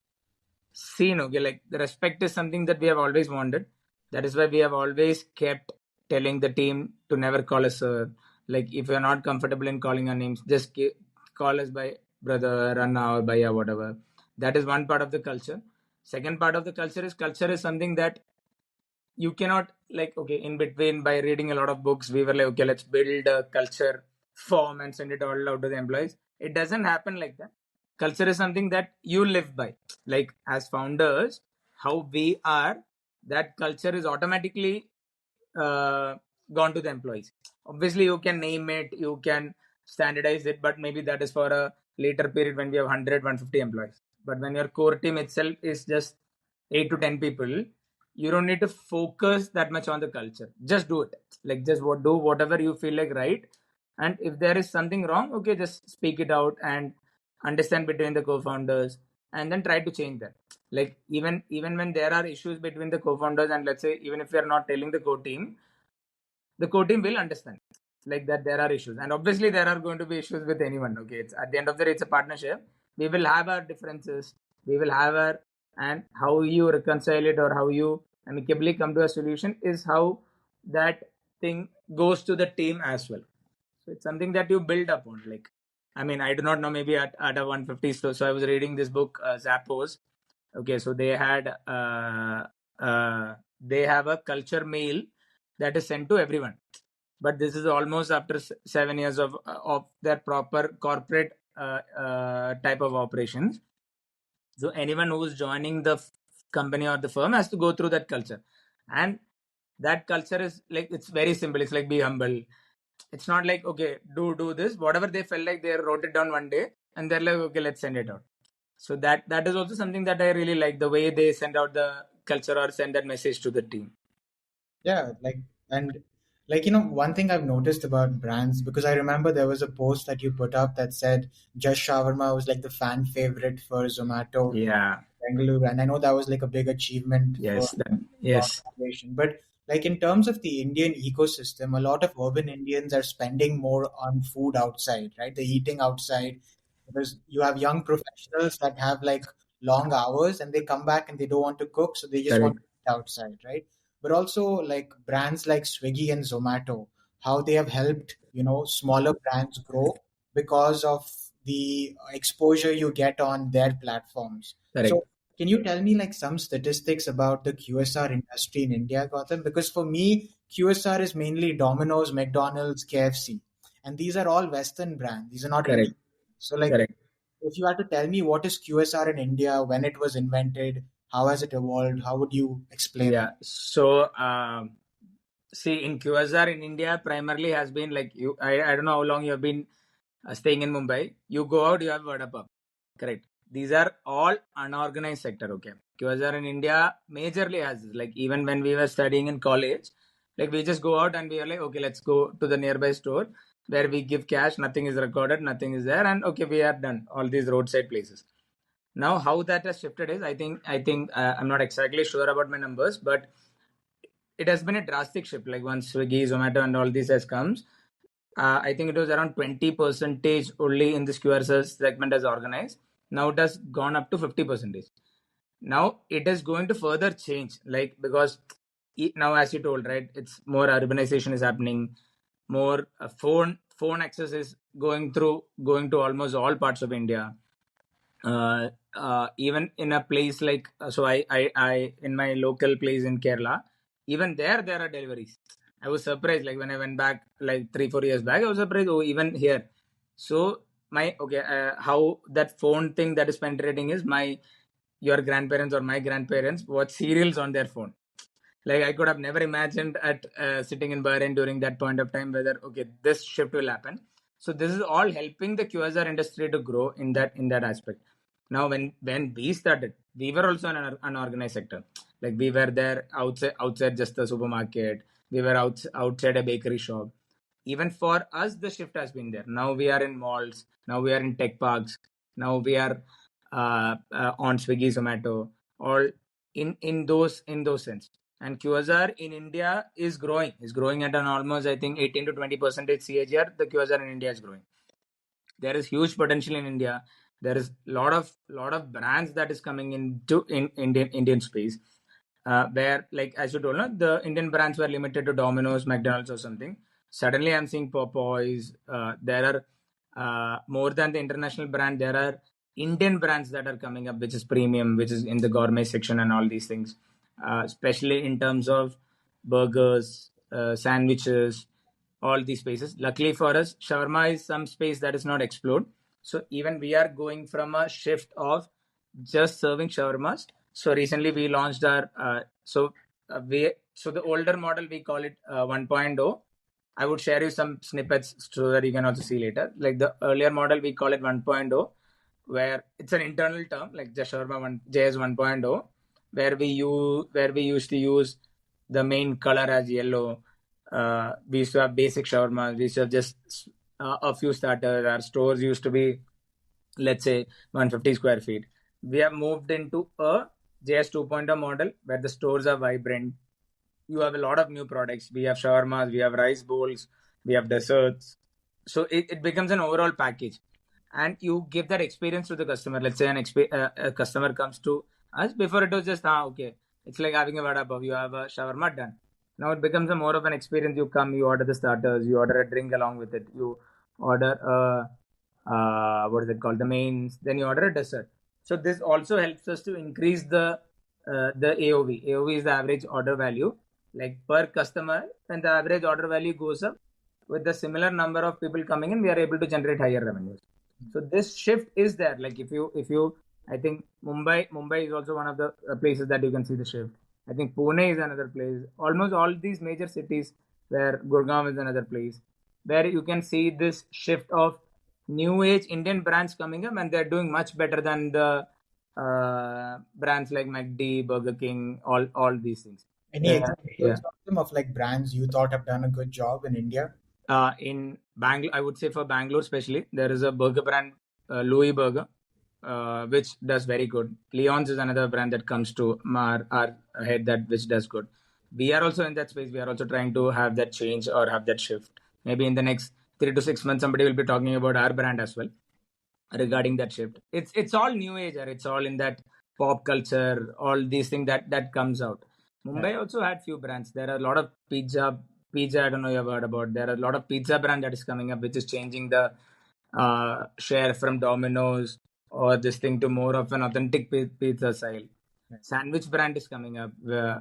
seen. Okay, like the respect is something that we have always wanted. That is why we have always kept telling the team to never call us sir. Like if you're not comfortable in calling our names, just call us by brother, Ranna, or Bhaiya, whatever. That is one part of the culture. Second part of the culture is something that you cannot, like okay, in between by reading a lot of books we were like okay, let's build a culture form and send it all out to the employees. It doesn't happen like that. Culture is something that you live by. Like as founders, how we are, that culture is automatically uh, gone to the employees. Obviously, you can name it, you can standardize it, but maybe that is for a later period when we have 100, 150 employees. But when your core team itself is just 8 to 10 people, you don't need to focus that much on the culture. Just do it. Like just do whatever you feel like right. And if there is something wrong, okay, just speak it out and understand between the co-founders and then try to change that. Like even when there are issues between the co-founders, and let's say even if we are not telling the core team, the core team will understand like that there are issues, and obviously there are going to be issues with anyone. Okay, it's at the end of the day, it's a partnership. We will have our differences, we will have our, and how you reconcile it or how you amicably come to a solution is how that thing goes to the team as well. So it's something that you build upon. Like, I mean, I do not know, maybe at a 150. So I was reading this book, Zappos. Okay, so they have a culture mail that is sent to everyone. But this is almost after 7 years of their proper corporate type of operations. So anyone who is joining the company or the firm has to go through that culture, and that culture is like, it's very simple. It's like, be humble. It's not like, okay, do this. Whatever they felt like, they wrote it down one day and they're like, okay, let's send it out. So that is also something that I really like, the way they send out the culture or send that message to the team. Yeah, and one thing I've noticed about brands, because I remember there was a post that you put up that said Just Shawarma was like the fan favorite for Zomato Yeah. Bengaluru, and I know that was like a big achievement for Yes. the Yes. organization. But like in terms of the Indian ecosystem, a lot of urban Indians are spending more on food outside, right? They're eating outside because you have young professionals that have like long hours and they come back and they don't want to cook, so they just want Correct. to eat outside, right? But also like brands like Swiggy and Zomato, how they have helped, smaller brands grow because of the exposure you get on their platforms. Correct. So can you tell me like some statistics about the QSR industry in India, Gautam? Because for me, QSR is mainly Domino's, McDonald's, KFC, and these are all Western brands. These are not Indian. Correct. So like, Correct. if you had to tell me what is QSR in India, when it was invented, how has it evolved, how would you explain it? Yeah. So, see, in QSR in India, primarily has been like, I don't know how long you have been staying in Mumbai. You go out, you have vada pav. Correct. These are all unorganized sector. Okay. QSR in India majorly has this. Like even when we were studying in college, like we just go out and we are like, okay, let's go to the nearby store where we give cash, nothing is recorded, nothing is there, and okay, we are done. All these roadside places. Now, how that has shifted is, I think I'm not exactly sure about my numbers, but it has been a drastic shift. Like once Swiggy, Zomato, and all this has comes, I think it was around 20 percentage only in this QSR segment as organized. Now it has gone up to 50%. Now it is going to further change, like because now, as you told, right, it's more urbanization is happening, more phone access is going to almost all parts of India. Even in a place like, I in my local place in Kerala, even there are deliveries. I was surprised, like when I went back like 3 4 years back, I was surprised, oh, even here. So my, okay, how that phone thing that is penetrating is, my your grandparents or my grandparents watch serials on their phone. Like I could have never imagined at sitting in Bahrain during that point of time whether, okay, this shift will happen. So this is all helping the QSR industry to grow in that aspect. Now when we started, we were also an unorganized sector. Like we were there outside just the supermarket. We were outside a bakery shop. Even for us, the shift has been there. Now we are in malls. Now we are in tech parks. Now we are on Swiggy, Zomato, all in those sense. And QSR in India is growing at an almost, I think, 18 to 20% CAGR. The QSR in India is growing. There is huge potential in India. There is lot of brands that is coming into in Indian space, where, like as you told, no, the Indian brands were limited to Domino's, McDonald's, or something. Suddenly, I'm seeing Popeyes. There are more than the international brand. There are Indian brands that are coming up, which is premium, which is in the gourmet section and all these things, especially in terms of burgers, sandwiches. all these spaces. Luckily for us, shawarma is some space that is not explored. So even we are going from a shift of just serving shawarmas. So recently we launched our so the older model we call it 1.0. I would share you some snippets so that you can also see later. Like the earlier model we call it 1.0, where it's an internal term like just shawarma JS 1.0, where we used to use the main color as yellow. We used to have basic shawarma. We used to have just a few starters. Our stores used to be, let's say, 150 square feet. We have moved into a JS 2.0 model where the stores are vibrant. You have a lot of new products. We have shawarmas, we have rice bowls, we have desserts. So it becomes an overall package. And you give that experience to the customer. Let's say a customer comes to us. Before it was just, okay, it's like having a vada pav. You have a shawarma done. Now it becomes a more of an experience. You come, you order the starters, you order a drink along with it, you order what is it called, the mains, then you order a dessert. So this also helps us to increase the AOV. AOV is the average order value, like per customer, when the average order value goes up with the similar number of people coming in, we are able to generate higher revenues. So this shift is there. Like if you I think Mumbai is also one of the places that you can see the shift. I think Pune is another place. Almost all these major cities, where Gurgaon is another place, where you can see this shift of new age Indian brands coming up, and they're doing much better than the brands like McD, Burger King, all these things. Any Yeah, yeah. examples of them of like brands you thought have done a good job in India? In Bangalore, I would say for Bangalore especially, there is a burger brand, Louis Burger, which does very good. Leon's is another brand that comes to our head that which does good. We are also in that space. We are also trying to have that change or have that shift. Maybe in the next 3 to 6 months, somebody will be talking about our brand as well regarding that shift. It's all new age, or it's all in that pop culture, all these things that comes out. Right. Mumbai also had few brands. There are a lot of pizza. I don't know if you've heard about. There are a lot of pizza brand that is coming up, which is changing the share from Domino's or this thing to more of an authentic pizza style. Right. Sandwich brand is coming up,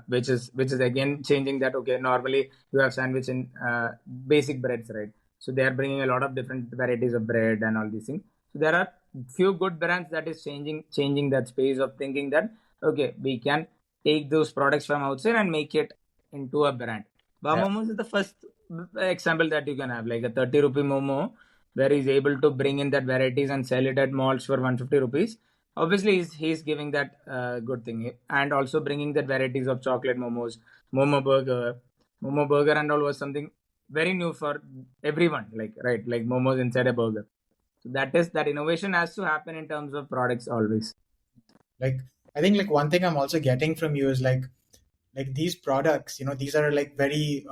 which is again changing that. Okay, normally you have sandwich in basic breads, right? So they are bringing a lot of different varieties of bread and all these things. So there are few good brands that is changing that space of thinking that okay, we can take those products from outside and make it into a brand. Ba Yeah. Momos is the first example that you can have, like a 30 rupee momo, where he's able to bring in that varieties and sell it at malls for 150 rupees. Obviously, he's giving that good thing, and also bringing that varieties of chocolate momos, momo burger, and all was something very new for everyone. Like right, like momos inside a burger. So that innovation has to happen in terms of products always. Like I think like one thing I'm also getting from you is like these products, these are like very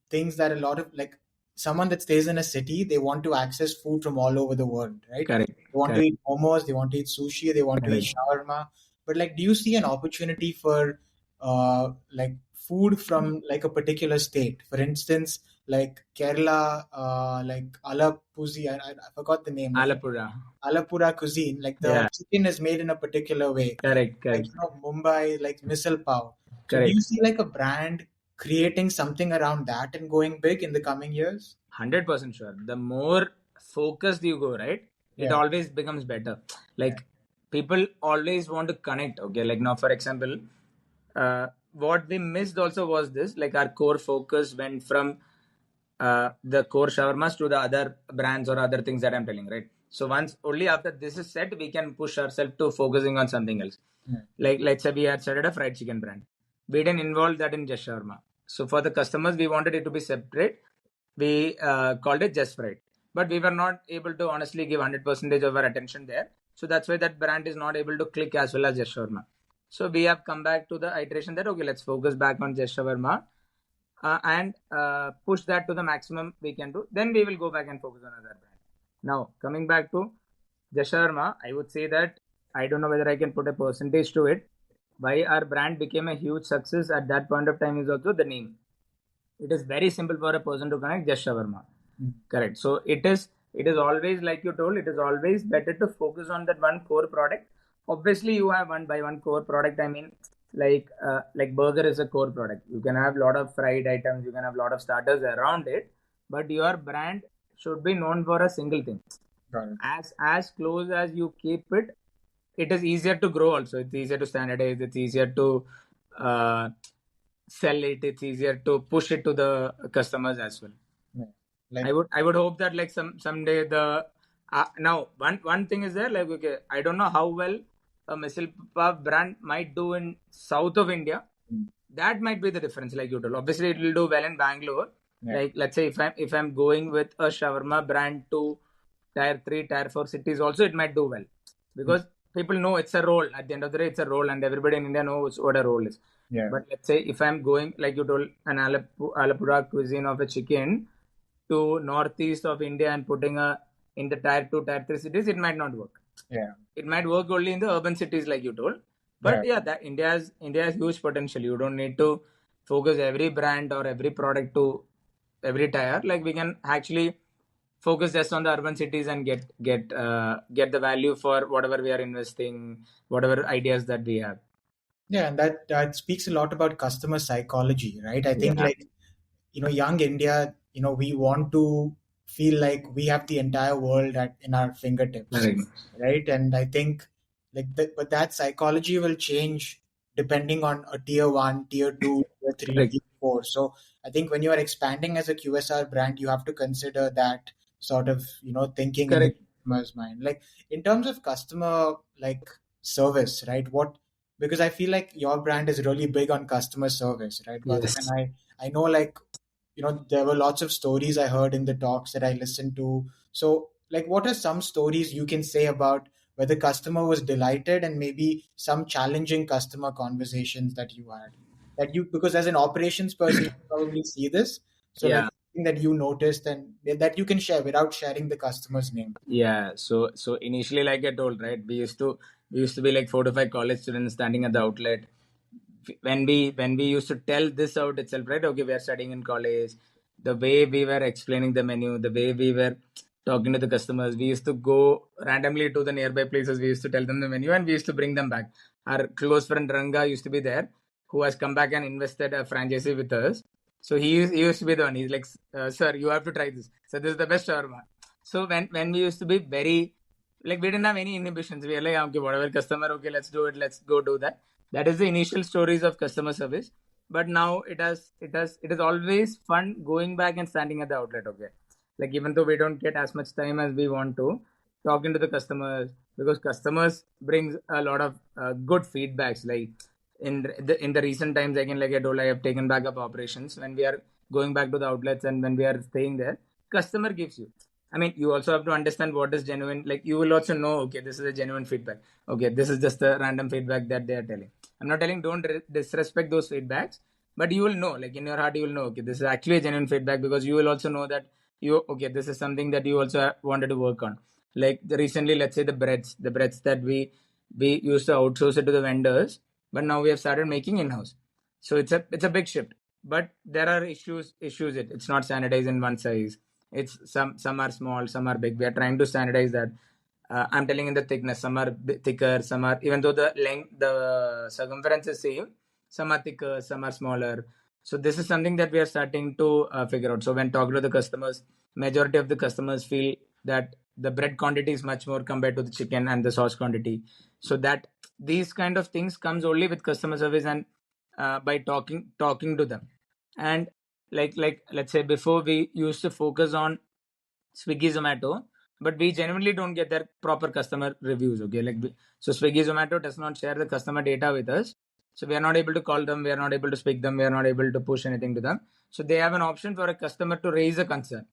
things that a lot of like someone that stays in a city, they want to access food from all over the world, right? Correct, They want to correct, eat momos, they want to eat sushi, they want to eat correct. shawarma. But like, do you see an opportunity for like food from like a particular state? For instance, like Kerala, like Alapuzi, I forgot the name. I think Alapura. Alapura cuisine, like the Yeah, chicken is made in a particular way. correct, Like correct, Mumbai, like misal pav. So do you correct. see like a brand creating something around that and going big in the coming years? 100% sure. The more focused you go, right, it Yeah, always becomes better. yeah, Like people always want to connect. Okay, like now, for example, what we missed also was this. Like our core focus went from the core shawarmas to the other brands or other things that I'm telling, right? So once only after this is set, we can push ourselves to focusing on something else. yeah, Like let's say we had started a fried chicken brand. We didn't involve that in just shawarma. So for the customers, we wanted it to be separate. We called it just fried, but we were not able to honestly give 100% of our attention there. So that's why that brand is not able to click as well as just shawarma. So we have come back to the iteration that okay, let's focus back on just shawarma and push that to the maximum we can do. Then we will go back and focus on other brand. Now coming back to Jasharma, I would say that I don't know whether I can put a percentage to it. Why our brand became a huge success at that point of time is also the name. It is very simple for a person to connect just shawarma. mm, Correct. So it is always like you told, it is always better to focus on that one core product. Obviously, you have one by one core product. I mean, like burger is a core product. You can have a lot of fried items, you can have a lot of starters around it, but your brand should be known for a single thing. Got it. As close as you keep it, it is easier to grow also. It's easier to standardize, it's easier to uh, sell it, it's easier to push it to the customers as well. Yeah. Like, I would hope that like someday the now one thing is there, like, okay, I don't know how well a missile puff brand might do in south of India. mm, That might be the difference, like you told. Obviously it will do well in Bangalore. yeah, Like, let's say if I'm going with a shawarma brand to tier 3 tier 4 cities also, it might do well, mm, because people know it's a role. At the end of the day, it's a role, and everybody in India knows what a role is. yeah, But let's say if I'm going, like you told, an Alapura cuisine of a chicken to northeast of India and putting a in the tier 2 tier 3 cities, it might not work. yeah, It might work only in the urban cities, like you told. But yeah. yeah, that India has huge potential. You don't need to focus every brand or every product to every tier. Like, we can actually focus just on the urban cities and get the value for whatever we are investing, whatever ideas that we have. Yeah, and that speaks a lot about customer psychology, right? I think, Yeah, like, young India, we want to feel like we have the entire world in our fingertips, correct. right? And I think, like, but that psychology will change depending on a tier one, tier two, tier three, Correct. tier four. So I think when you are expanding as a QSR brand, you have to consider that sort of, thinking in the Correct. customer's mind. Like, in terms of customer, like, service, right? Because I feel like your brand is really big on customer service, right, Gautam? And Yes. I know, like, there were lots of stories I heard in the talks that I listened to. So, like, what are some stories you can say about where the customer was delighted, and maybe some challenging customer conversations that you had? Because as an operations person, you probably see this. So, like, Yeah. something that you noticed and that you can share without sharing the customer's name. Yeah. So initially, like I told, right, we used to be like 4 to 5 college students standing at the outlet. When we used to tell this out itself, right? Okay, we are studying in college. The way we were explaining the menu, the way we were talking to the customers, we used to go randomly to the nearby places. We used to tell them the menu, and we used to bring them back. Our close friend Ranga used to be there, who has come back and invested a franchise with us. So he used to be the one. He's like, sir, you have to try this. So this is the best shawarma. So when we used to be very, like, we didn't have any inhibitions. We were like, okay, whatever customer, okay, let's do it. Let's go do that. That is the initial stories of customer service. But now it is always fun going back and standing at the outlet. Okay, like, even though we don't get as much time as we want to, talking to the customers, because customers brings a lot of good feedbacks. Like, in the recent times, again, like I told, I have taken back up operations. When we are going back to the outlets and when we are staying there, customer gives you. I mean, you also have to understand what is genuine. Like, you will also know, okay, this is a genuine feedback. Okay, this is just a random feedback that they are telling. I'm not telling don't disrespect those feedbacks, but you will know, like, in your heart, you will know, okay, this is actually a genuine feedback, because you will also know that okay, this is something that you also wanted to work on. Like, recently, let's say the breads that we used to outsource it to the vendors, but now we have started making in-house. So it's a big shift, but there are issues. It's not standardized in one size. It's some are small, some are big. We are trying to standardize that. I'm telling in the thickness. Some are thicker, some are, even though the circumference is same, some are thicker, some are smaller. So this is something that we are starting to figure out. So when talking to the customers, majority of the customers feel that the bread quantity is much more compared to the chicken and the sauce quantity. So that these kind of things comes only with customer service, and by talking to them. And like let's say, before we used to focus on Swiggy, Zomato, but we genuinely don't get their proper customer reviews. Okay, so Swiggy, Zomato does not share the customer data with us, so we are not able to call them, we are not able to speak them, we are not able to push anything to them. So they have an option for a customer to raise a concern.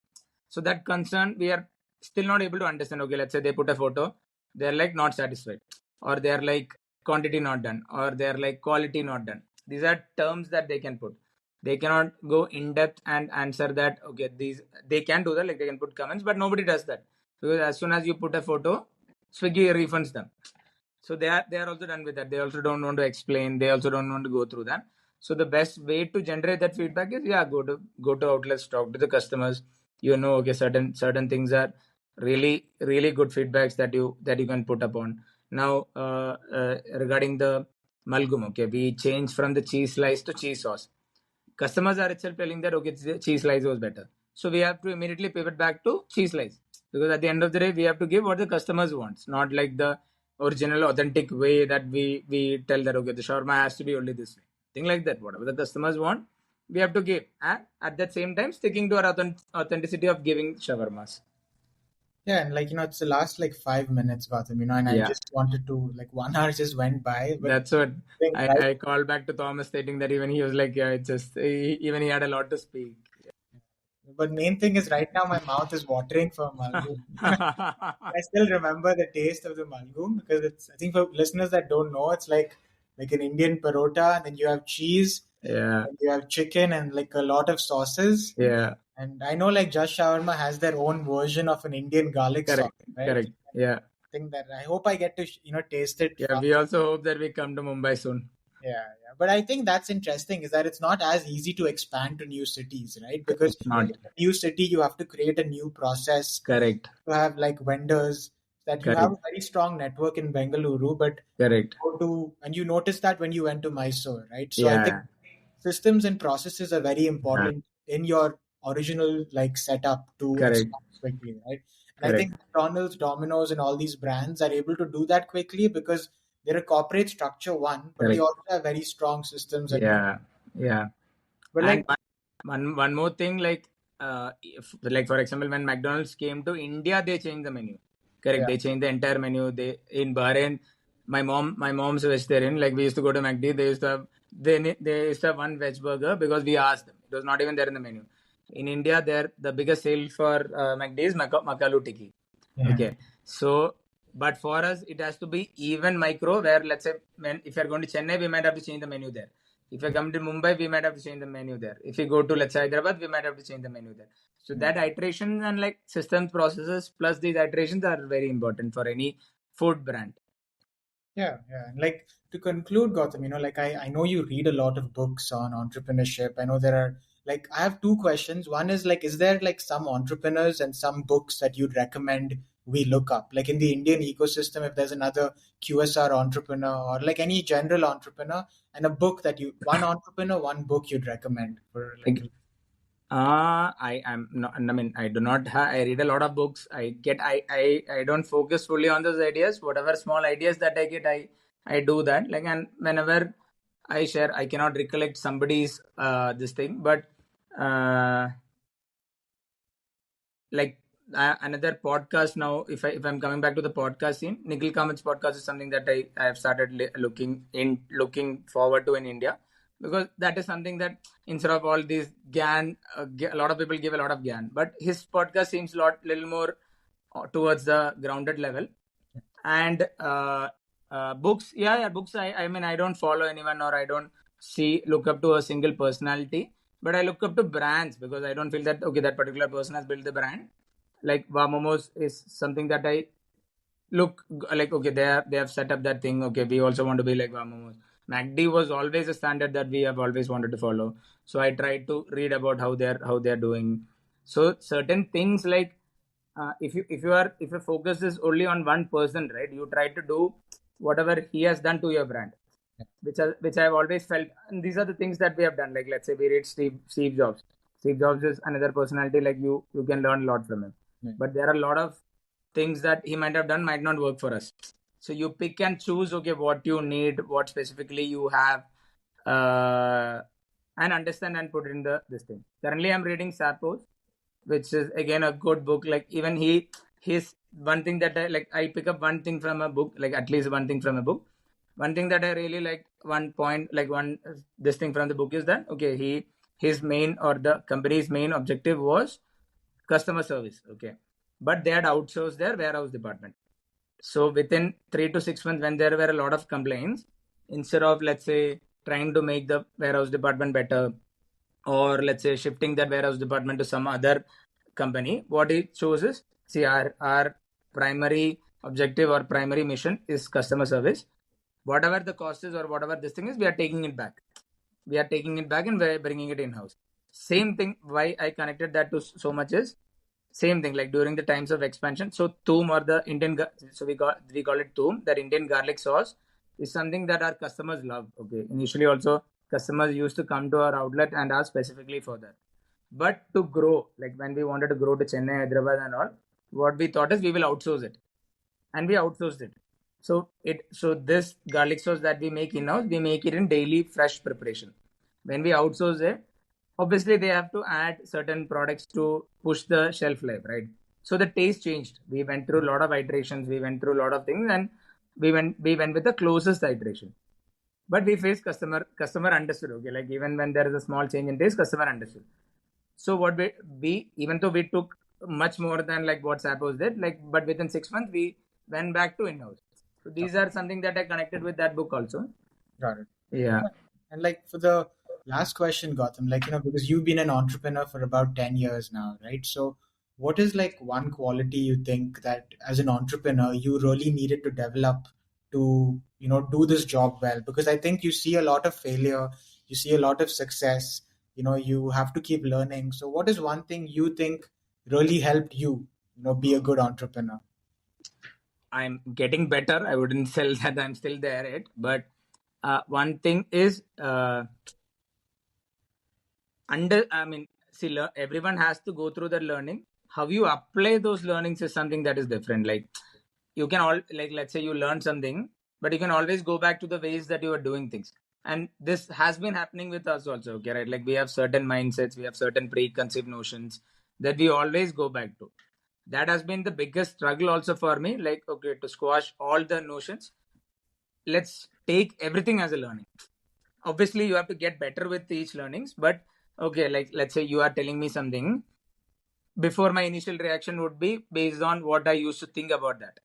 So that concern we are still not able to understand. Okay, let's say they put a photo, they are like not satisfied, or they are like quantity not done, or they are like quality not done. These are terms that they can put. They cannot go in depth and answer that. Okay, these they can do that, like they can put comments, but nobody does that, because as soon as you put a photo, Swiggy refunds them. So they are also done with that. They also don't want to explain, they also don't want to go through that. So the best way to generate that feedback is, yeah, go to outlets, talk to the customers. Okay, certain things are really good feedbacks that you can put upon. Now, regarding the malgum, okay, we changed from the cheese slice to cheese sauce. Customers are itself telling that, okay, cheese slice was better. So we have to immediately pivot back to cheese slice, because at the end of the day, we have to give what the customers wants, not like the original authentic way that we tell that okay, the shawarma has to be only this way. Thing like that. Whatever the customers want, we have to give, and at that same time sticking to our authenticity of giving shawarmas. Yeah, and like it's the last like 5 minutes, Gautam, and I Yeah, just wanted to like 1 hour just went by, but that's what I think right. I called back to Thomas stating that even he was like, yeah, it's just even he had a lot to speak. But main thing is right now my mouth is watering for malgoon. I still remember the taste of the malgoon because it's. I think for listeners that don't know, it's like an Indian parota, and then you have cheese, Yeah, and you have chicken, and like a lot of sauces. yeah, And I know like Just Shawarma has their own version of an Indian garlic sauce, correct, right? correct. Yeah, I think that I hope I get to taste it. yeah. We also hope that we come to Mumbai soon. Yeah, yeah. But I think that's interesting is that it's not as easy to expand to new cities, right? Because It's not in a new city, you have to create a new process correct, to have like vendors that you have correct, a very strong network in Bengaluru, but correct. go to, and you noticed that when you went to Mysore, right? So I think Yeah, systems and processes are very yeah, important in your original like setup to correct, expand quickly, right? And I correct, think McDonald's, Domino's, and all these brands are able to do that quickly because they're a corporate structure one, but they correct. also have very strong systems and Yeah, yeah. but And like one more thing, like if, like for example, when McDonald's came to India, they changed the menu. Correct, yeah, they changed the entire menu. They in Bahrain, my mom's a vegetarian. Like we used to go to McD, they used to have one veg burger because we asked them. It was not even there in the menu. In India, there the biggest sale for McD is Makalu Tikki. yeah, Okay, so but for us, it has to be even micro. Where let's say, when if you're going to Chennai, we might have to change the menu there. If I come to Mumbai, we might have to change the menu there. If we go to let's say Hyderabad, we might have to change the menu there. So yeah. that iteration and like systems processes plus these iterations are very important for any food brand. Yeah, yeah. And like to conclude, Gautam, like I know you read a lot of books on entrepreneurship. I know there are like I have two questions. One is like, is there like some entrepreneurs and some books that you'd recommend we look up? Like in the Indian ecosystem, if there's another QSR entrepreneur or like any general entrepreneur and a book that one entrepreneur, one book you'd recommend for like Like I am not. I mean, I do not. I read a lot of books. I don't focus fully on those ideas. Whatever small ideas that I get, I do that. Like, and whenever I share, I cannot recollect somebody's this thing, but uh, like another podcast now. If I'm coming back to the podcast scene, Nikhil Kamat's podcast is something that I have started looking forward to in India, because that is something that instead of all these gyan, a lot of people give a lot of gyan, but his podcast seems little more towards the grounded level. And books, yeah, books. I mean, I don't follow anyone, or I don't look up to a single personality, but I look up to brands, because I don't feel that okay, that particular person has built the brand. Like Vamomos is something that I look like okay, they have set up that thing. Okay, we also want to be like Vamomos. MACD was always a standard that we have always wanted to follow. So I tried to read about how they're doing. So certain things like if your focus is only on one person, right? You try to do whatever he has done to your brand, which I've always felt. And these are the things that we have done. Like let's say we read Steve Jobs. Steve Jobs is another personality. Like you can learn a lot from him. yeah, But there are a lot of things that he might have done might not work for us. So you pick and choose. Okay, what you need, what specifically you have, uh, and understand and put it in the this thing. Currently, I'm reading Sapos, which is again a good book. Like even his one thing that I pick up one thing from a book, like at least one thing from a book. One thing that I really like, one point, like one this thing from the book is that okay, his main or the company's main objective was customer service. Okay, but they had outsourced their warehouse department. So within 3 to 6 months, when there were a lot of complaints, instead of let's say trying to make the warehouse department better, or let's say shifting that warehouse department to some other company, what it shows is, see, our primary objective or primary mission is customer service. Whatever the cost is or whatever this thing is, we are taking it back. We are taking it back and we're bringing it in house. Same thing. Why I connected that to so much is same thing. Like during the times of expansion, so Toom or the Indian, so we call it Toom. That Indian garlic sauce is something that our customers love. Okay, initially also customers used to come to our outlet and ask specifically for that. But to grow, like when we wanted to grow to Chennai, Hyderabad, and all, what we thought is we will outsource it, and we outsourced it. So this garlic sauce that we make in house, we make it in daily fresh preparation. When we outsource it, obviously they have to add certain products to push the shelf life, right? So the taste changed. We went through a lot of iterations, we went through a lot of things, and we went with the closest iteration. But we faced customer understood. Okay, like even when there is a small change in taste, customer understood. So what we even though we took much more than like what Sapos did, like but within 6 months we went back to in-house. So these are something that I connected with that book also. Got it. Yeah. And like for the last question, Gautam, like, because you've been an entrepreneur for about 10 years now, right? So what is like one quality you think that as an entrepreneur you really needed to develop to, do this job well? Because I think you see a lot of failure, you see a lot of success, you have to keep learning. So what is one thing you think really helped you, be a good entrepreneur? I'm getting better. I wouldn't say that I'm still there yet, but one thing is see, everyone has to go through the learning. How you apply those learnings is something that is different. Like you can all like let's say you learn something, but you can always go back to the ways that you are doing things. And this has been happening with us also. Okay, right? Like we have certain mindsets, we have certain preconceived notions that we always go back to. That has been the biggest struggle also for me. Like, okay, to squash all the notions, let's take everything as a learning. Obviously you have to get better with each learnings, but okay, like let's say you are telling me something, before my initial reaction would be based on what I used to think about that.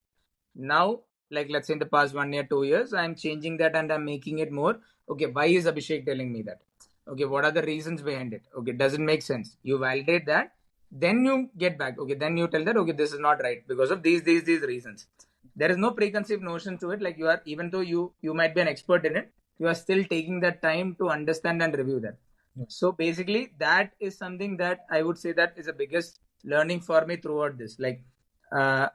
Now, like let's say in the past 1 year 2 years, I'm changing that and I'm making it more okay, why is Abhishek telling me that? Okay, what are the reasons behind it? Okay, does it make sense? You validate that, then you get back. Okay, then you tell that okay, this is not right because of these reasons. There is no preconceived notion to it. Like you are, even though you might be an expert in it, you are still taking that time to understand and review that. Yeah. So basically that is something that I would say that is the biggest learning for me throughout this. Like uh,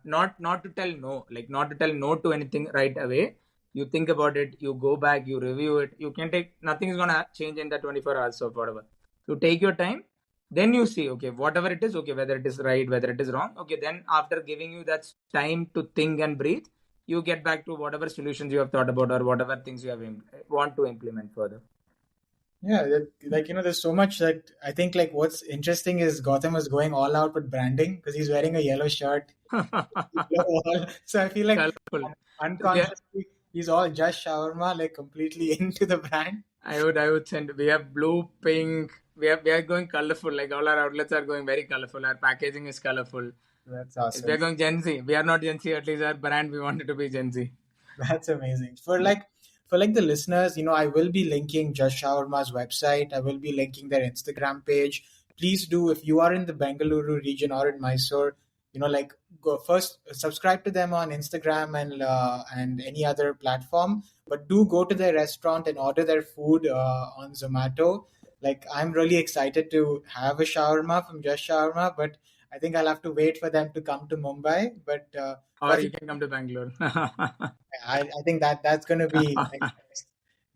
not to tell no, like not to tell no to anything right away. You think about it, you go back, you review it. You can take, nothing is gonna change in the 24 hours or whatever. You take your time, then you see okay, whatever it is, okay, whether it is right, whether it is wrong, okay, then after giving you that time to think and breathe, you get back to whatever solutions you have thought about or whatever things you have want to implement further. Yeah, like, there's so much that I think like what's interesting is Gotham was going all out with branding because he's wearing a yellow shirt. So I feel like Colorful. Yeah, unconsciously he's all just shawarma, like completely into the brand. I would send. We have blue, pink. We are going colorful. Like all our outlets are going very colorful. Our packaging is colorful. That's We are awesome. going Gen Z. We are not Gen Z. At least our brand, we wanted to be Gen Z. That's amazing. For the listeners, I will be linking Just Shawarma's website. I will be linking their Instagram page. Please do, if you are in the Bengaluru region or in Mysore, like, go first, subscribe to them on Instagram and any other platform. But do go to their restaurant and order their food on Zomato. Like, I'm really excited to have a shawarma from Just Shawarma, but I think I'll have to wait for them to come to Mumbai. But Or Gautam, you can come to Bangalore. I think that's going to be like next.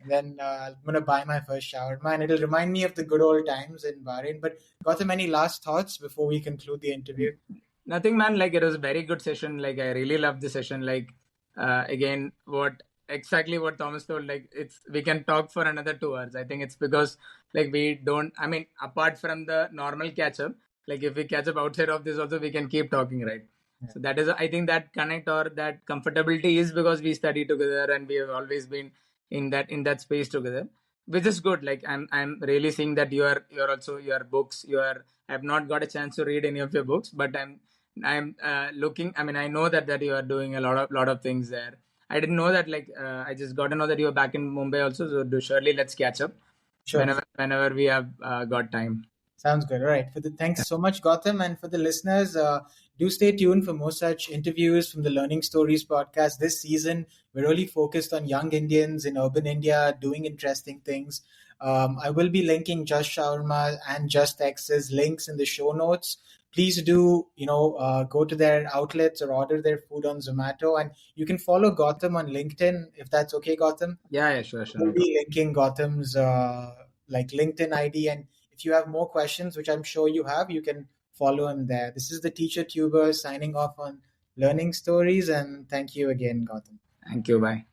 And then I'm going to buy my first shawarma, and it'll remind me of the good old times in Bahrain. But Gautam, any last thoughts before we conclude the interview? Nothing, man. Like it was a very good session. Like I really loved the session. Like again, what Thomas told. Like it's we can talk for another 2 hours. I think it's because like we don't. I mean, apart from the normal catch up, like if we catch up outside of this, also we can keep talking, right? Yeah, So that is, I think that connect or that comfortability is because we study together and we have always been in that space together, which is good. Like I'm really seeing that you're also your books. I've not got a chance to read any of your books, but I'm looking. I mean, I know that you are doing a lot of things there. I didn't know that. Like, I just got to know that you are back in Mumbai also. So, surely let's catch up sure. whenever we have got time. Sounds good. All right. Thanks so much, Gautam, and for the listeners, do stay tuned for more such interviews from the Learning Stories podcast. This season, we're really focused on young Indians in urban India doing interesting things. I will be linking Just Shawarma and Just X's links in the show notes. Please do, go to their outlets or order their food on Zomato, and you can follow Gautam on LinkedIn if that's okay, Gautam. Yeah, yeah, sure, We'll no problem. be linking Gautam's like LinkedIn ID, and If you have more questions, which I'm sure you have, you can follow him there. This is the teacher tuber signing off on Learning Stories, and thank you again, Gautam. Thank you. Bye.